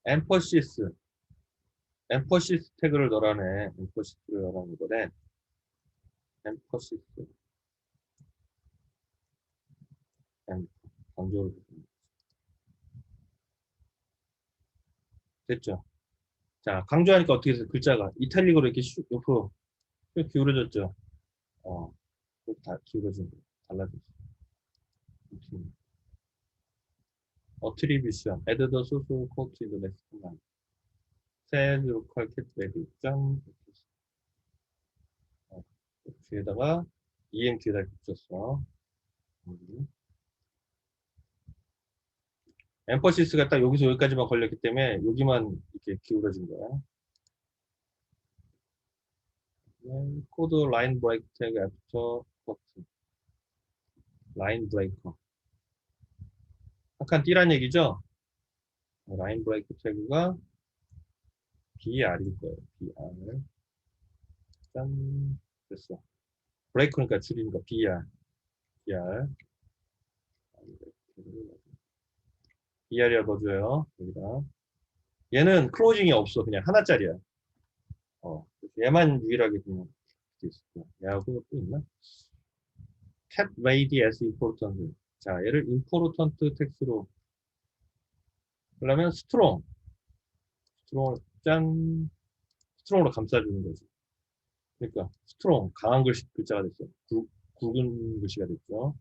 엠퍼시스 태그를 넣으라네. 엠퍼시스를 넣으라는 거래. 엠퍼시스. 강조를 됐죠? 자, 강조하니까 어떻게 해서 글자가 이탈릭으로 이렇게 옆으로 기울어졌죠? 다 기울어진 거 달라졌어. attribution, add the source code to the next command. set local cat value 점 뒤에다가 em 뒤에다 붙였어. 엠퍼시스가 딱 여기서 여기까지만 걸렸기 때문에 여기만 이렇게 기울어진 거야. 코드 라인 브레이크 태그 애프터 커트 라인 브레이커 약간 띠란 얘기죠? 라인 브레이크 태그가 BR일 거예요. BR. 짠. 됐어. 브레이크니까 줄이니까 BR. BR. BR이라 넣어줘요. 여기다. 얘는 클로징이 없어. 그냥 하나짜리야. 얘만 유일하게 그냥 있어. 얘하고 또 있나? cat ready as important. 자, 얘를 important 텍스트로 그러면 스트롱. 스트롱을 짠. 스트롱으로 감싸주는 거지. 그러니까 스트롱, 강한 글자가 됐어. 굵은 글씨가 됐죠.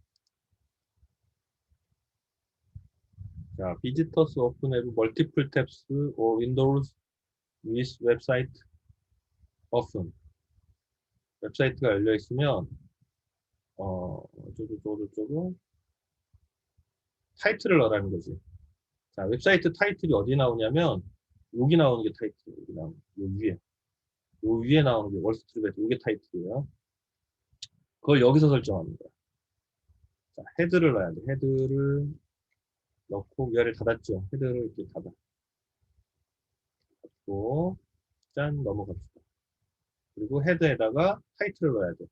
자, visitors often have multiple tabs or windows with website often. 웹사이트가 열려 있으면 어쩌고 타이틀을 넣으라는 거지. 자, 웹사이트 타이틀이 어디 나오냐면 여기 나오는 게 타이틀이에요. 여기 나오는 요 위에 나오는 게 월스트리트베트, 이게 타이틀이에요. 그걸 여기서 설정합니다. 자, 헤드를 넣어야 돼. 헤드를 넣고 위아래 닫았죠. 헤드를 이렇게 닫고 짠 넘어갑시다. 그리고 헤드에다가 타이틀을 넣어야 돼.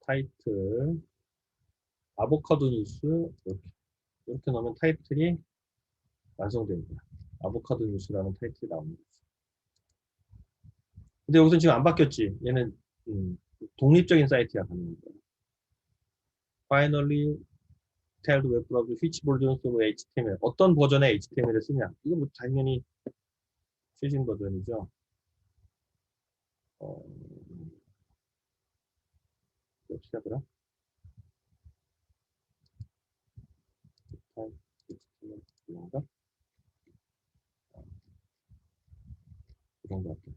타이틀 아보카도 뉴스 이렇게 넣으면 타이틀이 완성됩니다. 아보카도 뉴스라는 타이틀이 나옵니다. 근데 여기서 지금 안 바뀌었지. 얘는 독립적인 사이트야 가는 거야. Finally, tell the web browser which versions of HTML 어떤 버전의 HTML을 쓰냐. 이건 뭐 당연히 최신 버전이죠. 어떻게 하더라? HTML 이건가? 이런 거 같아.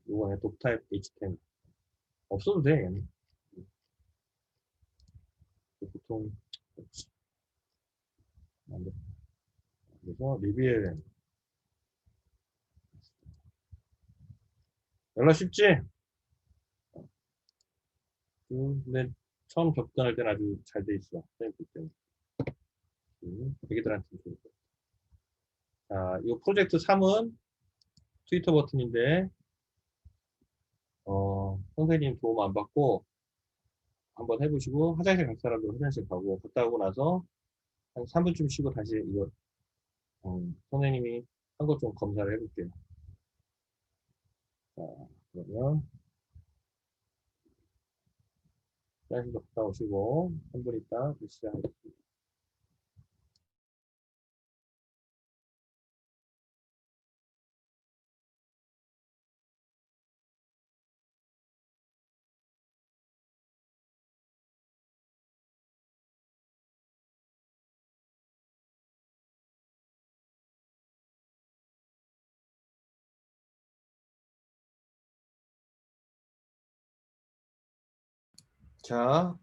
이번에 독타입 HTML 없어도 돼. 얘는. 보통 안 돼. 그래서 리뷰에 연락 쉽지? 근데 처음 접근할 때는 아주 잘 돼 있어. 선생님 볼 때는. 애기들한테 좋을 거야. 자, 이 프로젝트 3은 트위터 버튼인데, 선생님 도움 안 받고 한번 해보시고, 화장실 갈 사람들 화장실 가고, 갔다 오고 나서 한 3분쯤 쉬고 다시 이거, 선생님이 한 것 좀 검사를 해볼게요. 자, 그러면, 화장실도 갔다 오시고, 3분 있다 시작하겠습니다. 자,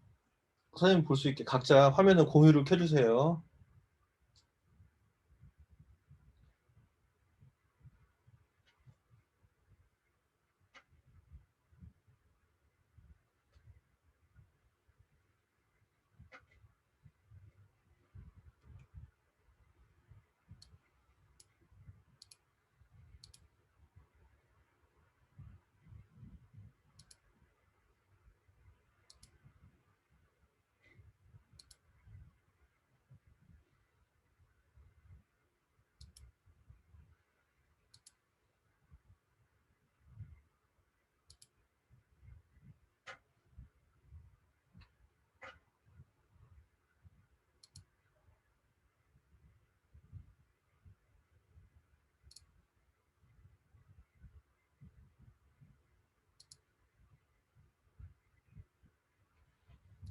선생님 볼 수 있게 각자 화면을 공유를 켜주세요.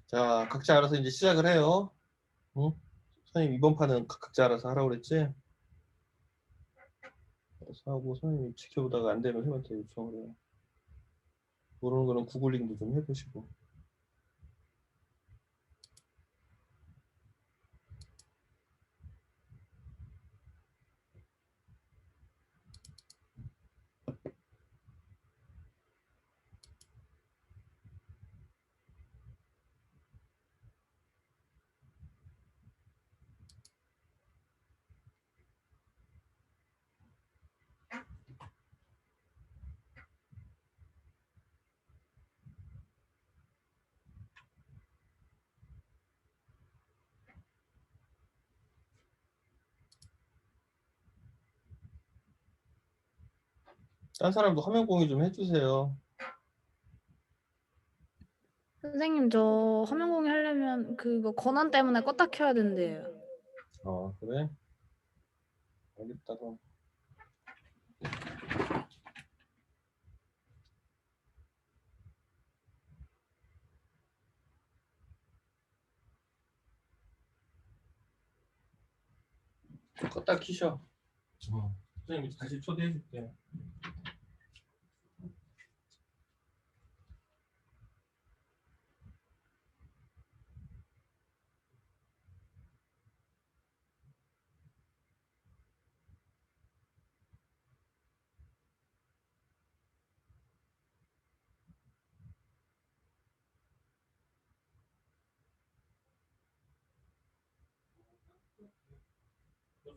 자, 각자 알아서 이제 시작을 해요. 응? 선생님 이번 판은 각자 알아서 하라고 그랬지? 알아서 하고 선생님이 지켜보다가 안 되면 선생님한테 요청을 해요. 모르는 거는 구글링도 좀 해보시고. 딴 사람도 화면 공유 좀 해주세요. 선생님 저 화면 공유 하려면 그거 권한 때문에 껐다 켜야 된대요. 그래? 알겠다. 그럼. 껐다 키셔. 선생님 다시 초대해 줄게요.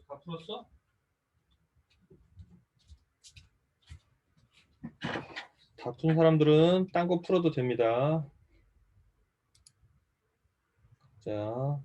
다 풀었어? 다 푼 사람들은 딴 거 풀어도 됩니다. 자,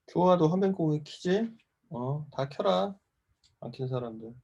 좋아도 화면 공유 키지? 다 켜라. 안 킨 사람들.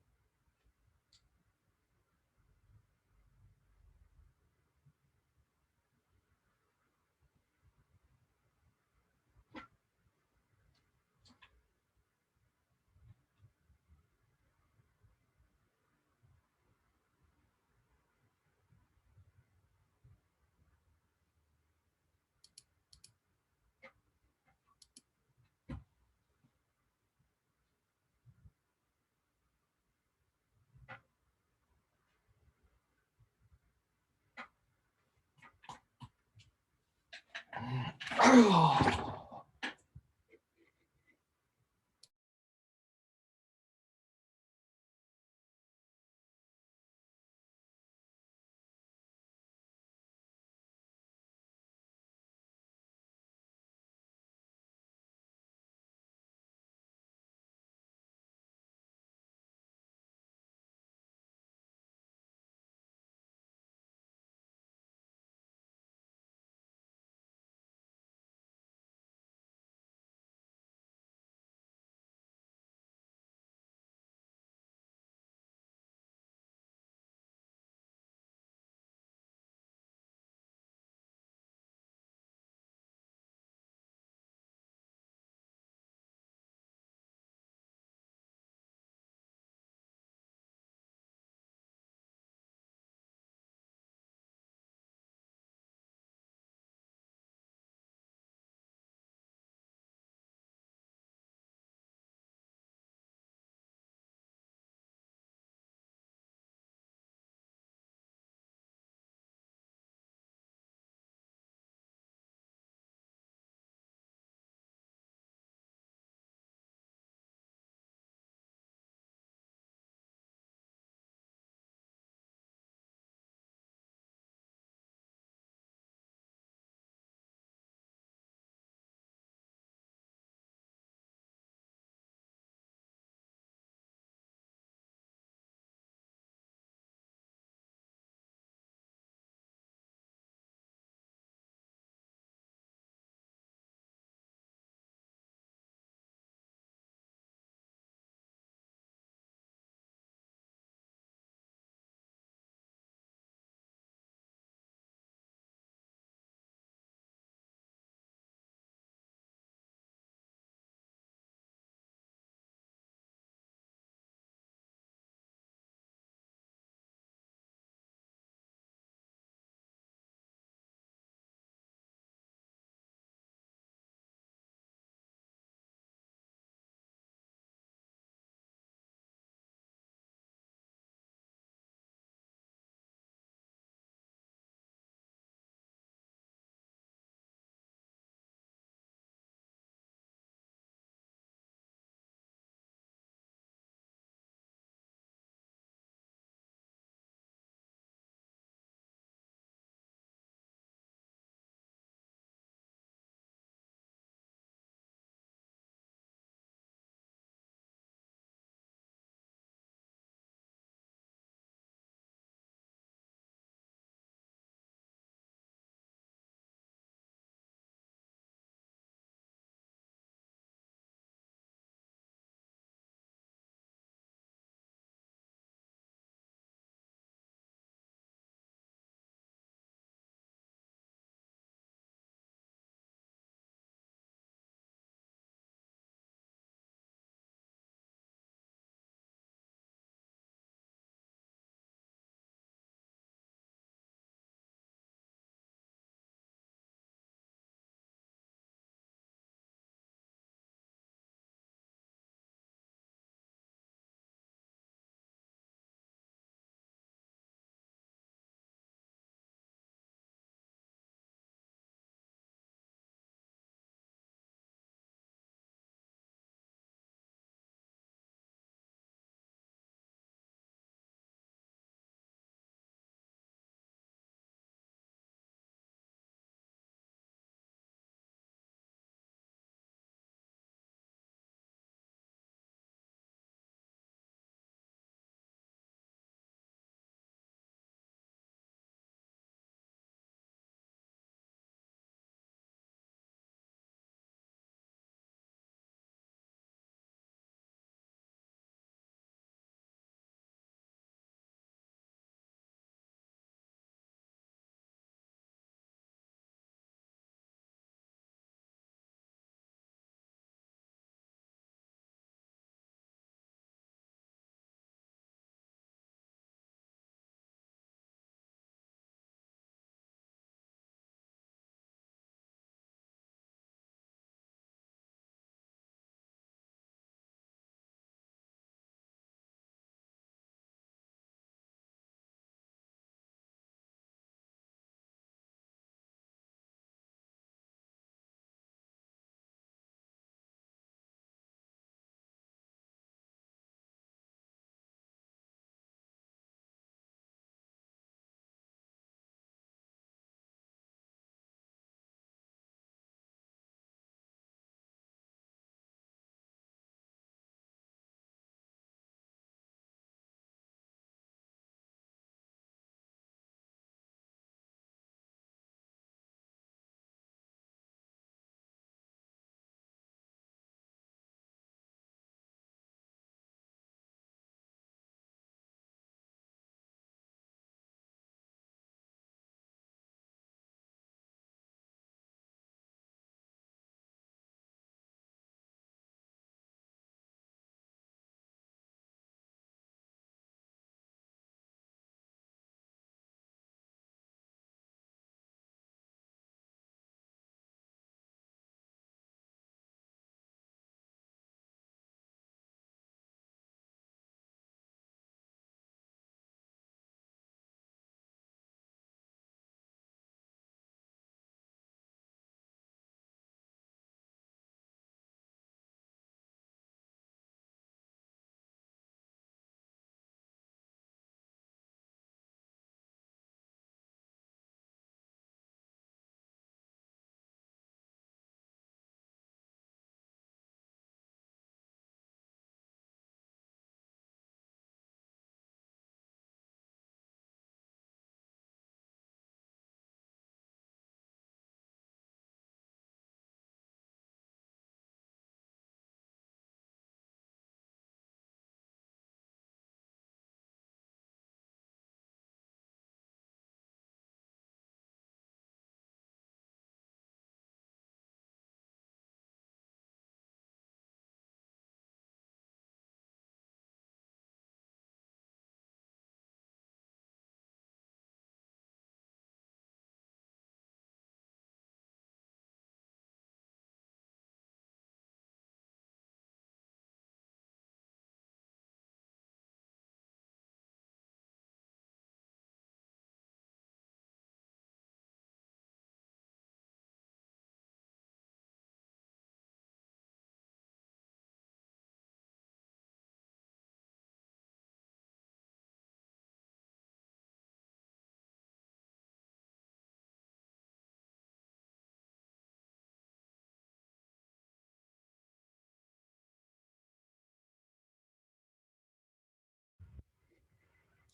아휴.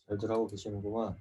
잘들 하고 계시는구만.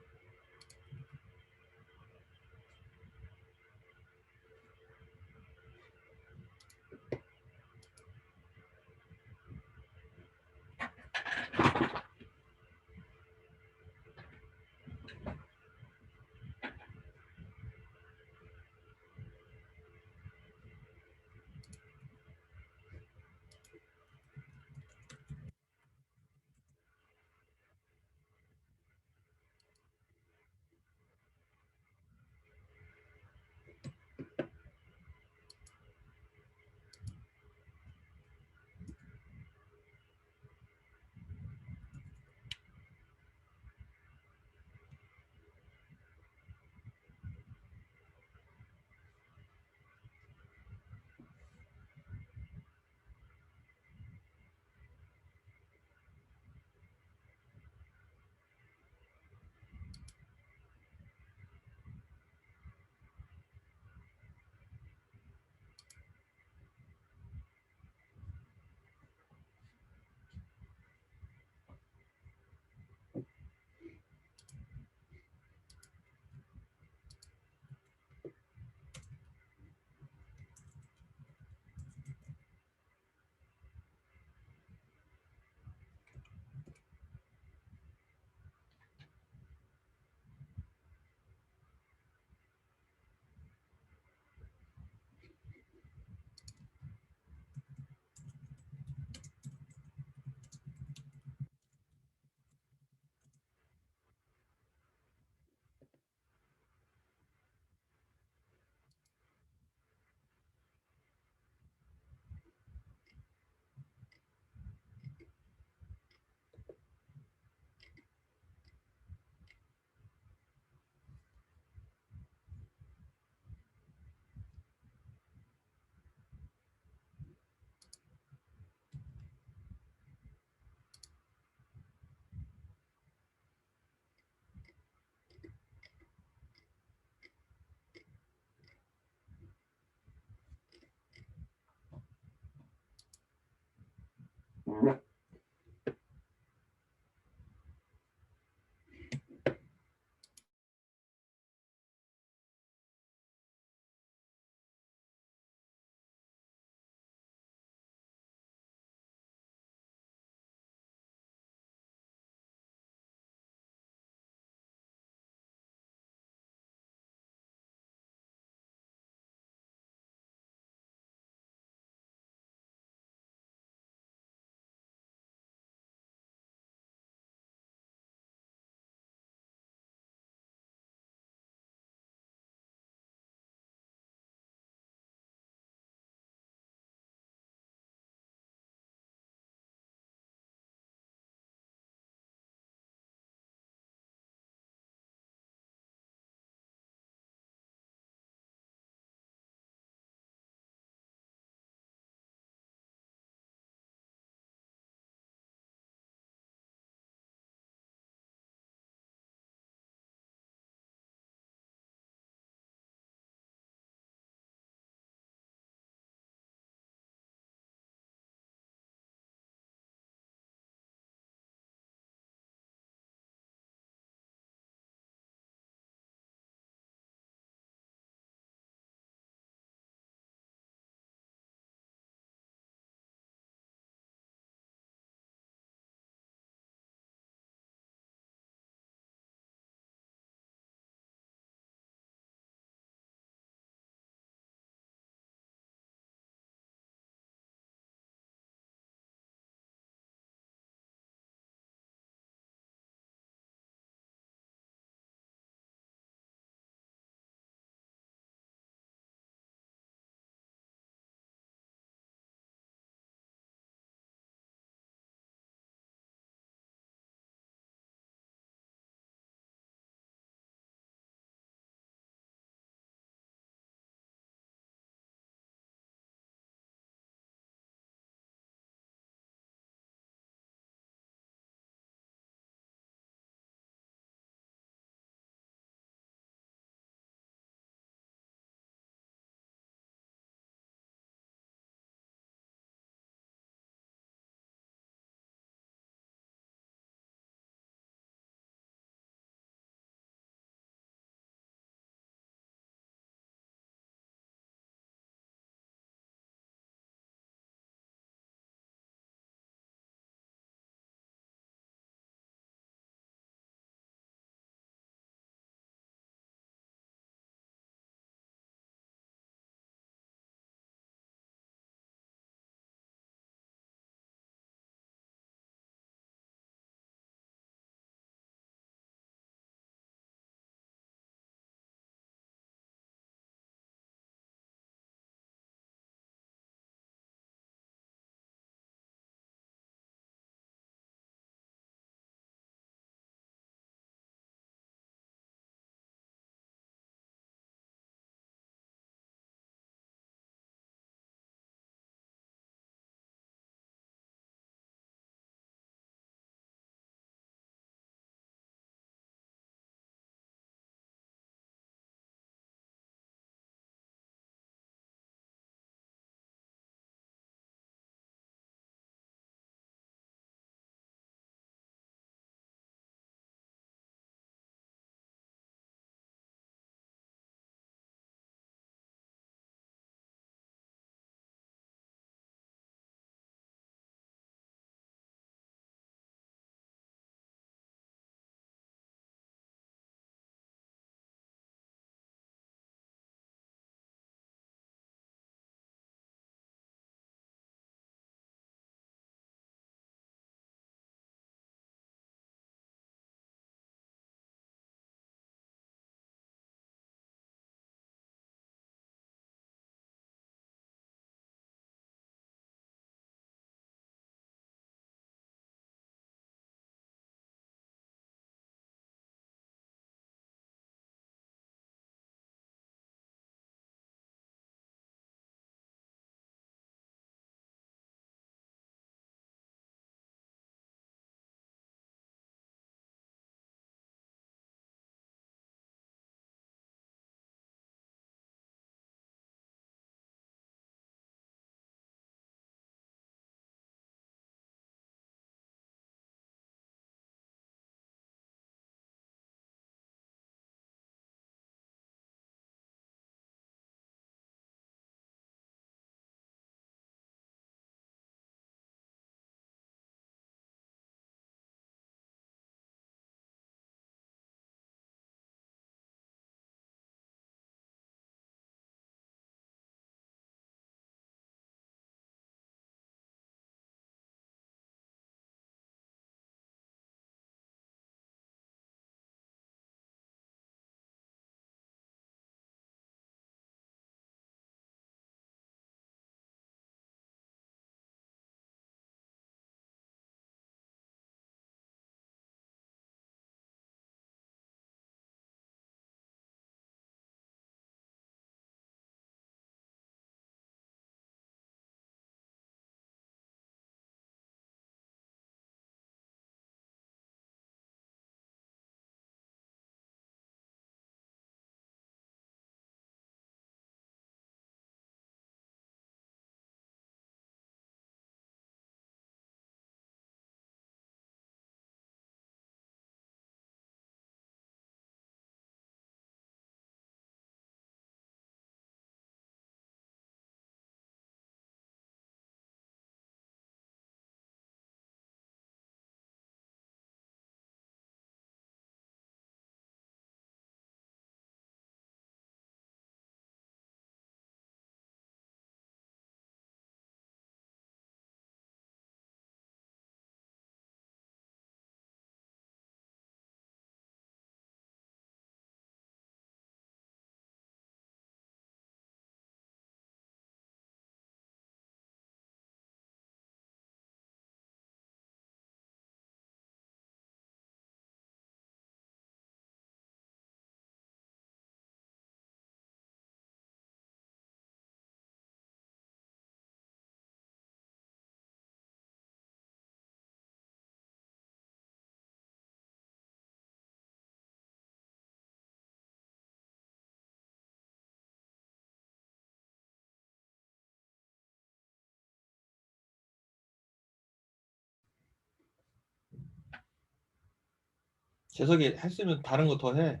재석이 했으면 다른 거 더 해.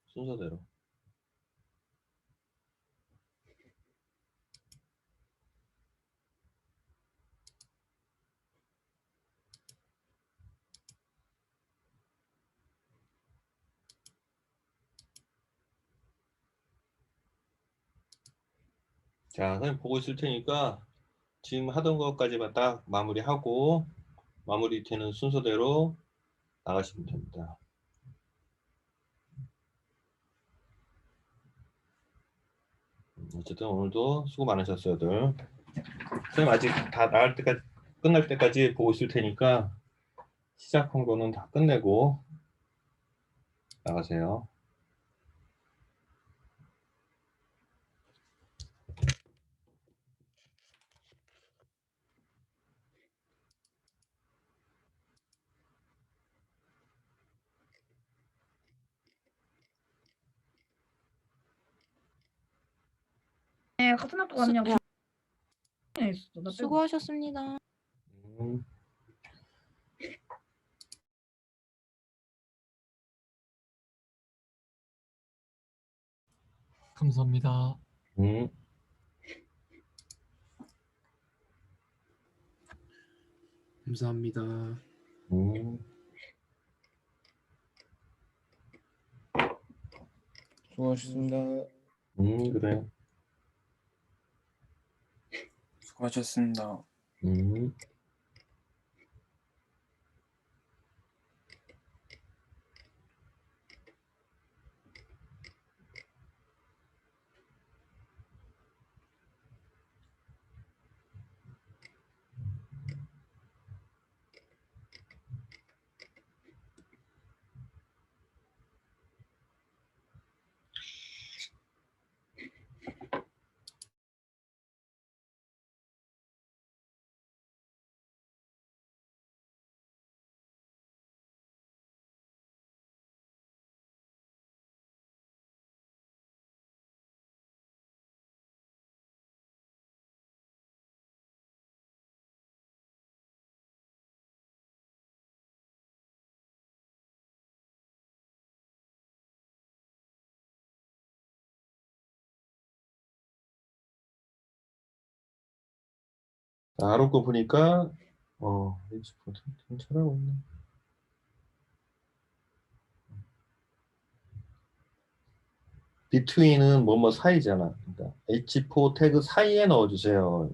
순서대로. 자, 선생님 보고 있을 테니까 지금 하던 것까지만 딱 마무리하고 마무리 되는 순서대로 나가시면 됩니다. 어쨌든 오늘도 수고 많으셨어요들. 선생님 아직 다 나갈 때까지 끝날 때까지 보고 있을 테니까 시작한 거는 다 끝내고 나가세요. 네, 같은 학교 갔냐고. 있어. 나 빼고. 수고하셨습니다. 감사합니다. 감사합니다. 수고하셨습니다. 그래. 수고하셨습니다. 아론 거 보니까 잘하고 있네. between은 뭐뭐 사이잖아. 그러니까 H4 태그 사이에 넣어주세요.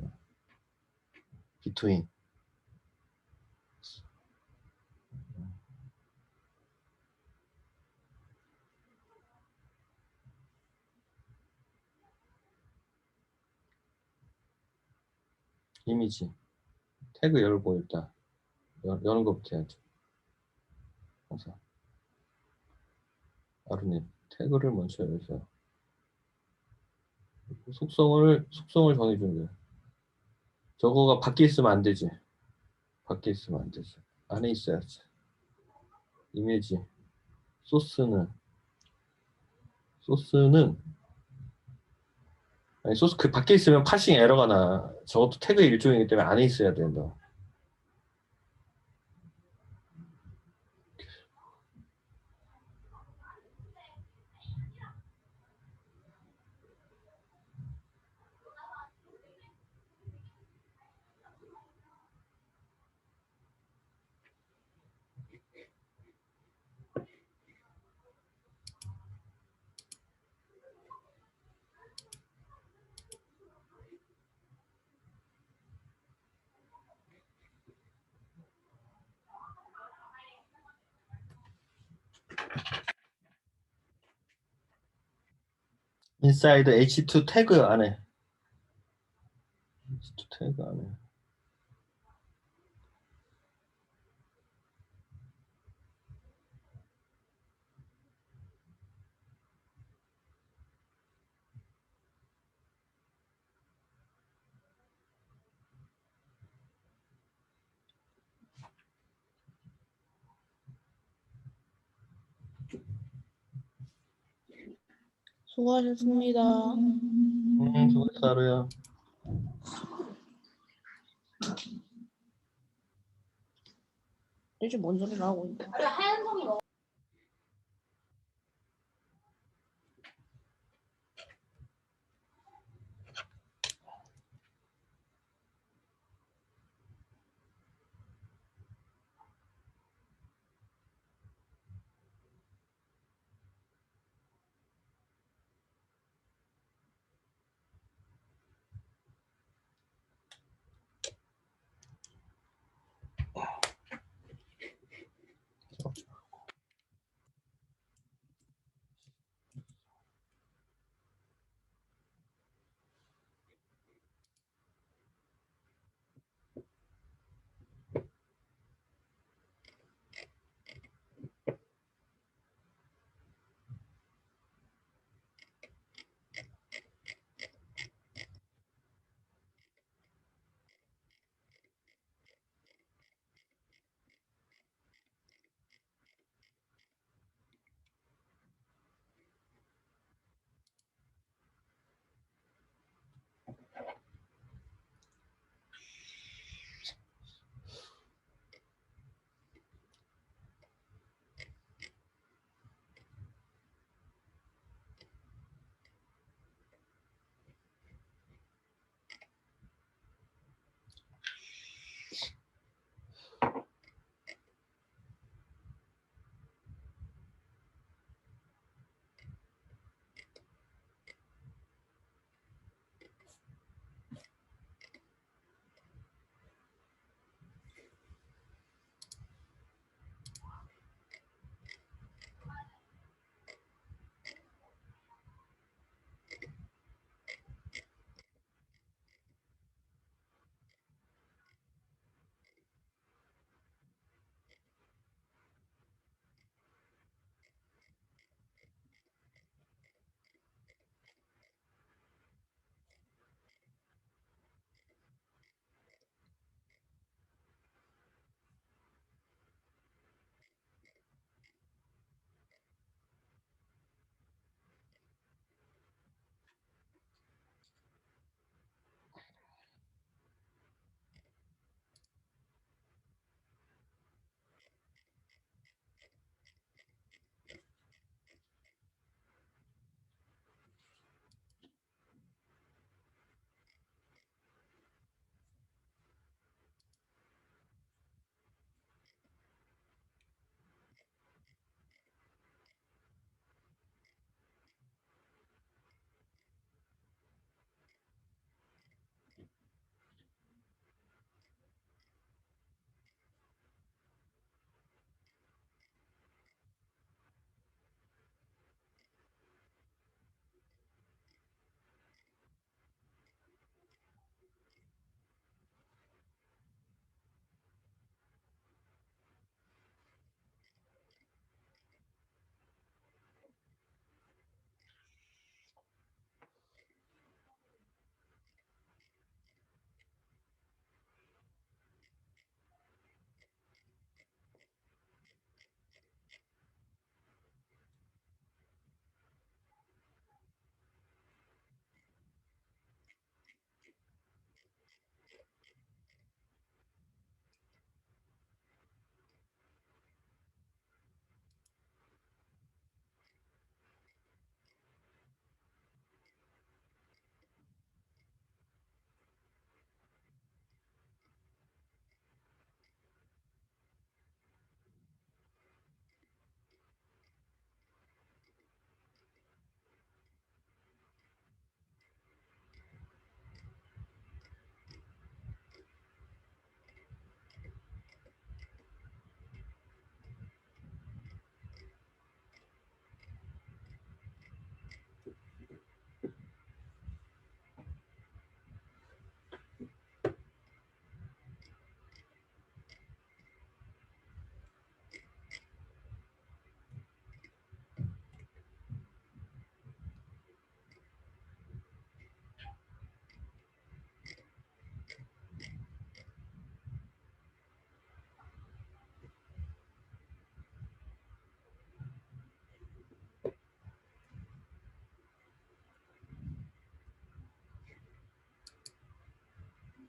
between. 이미지. 태그 열고 일단 여는 것부터 해야죠. 항상. 아루님 태그를 먼저 열어주세요. 속성을 정해주는 거예요. 저거가 밖에 있으면 안 되지. 밖에 있으면 안 되지. 안에 있어야지. 이미지. 소스는 아니 소스 그 밖에 있으면 파싱 에러가 나. 저것도 태그 일종이기 때문에 안에 있어야 된다. 인사이드 H2 태그 안에. H2 태그 안에. 수고하셨습니다. 수고했어 하루야. 대체 뭔 소리를 하고 있냐?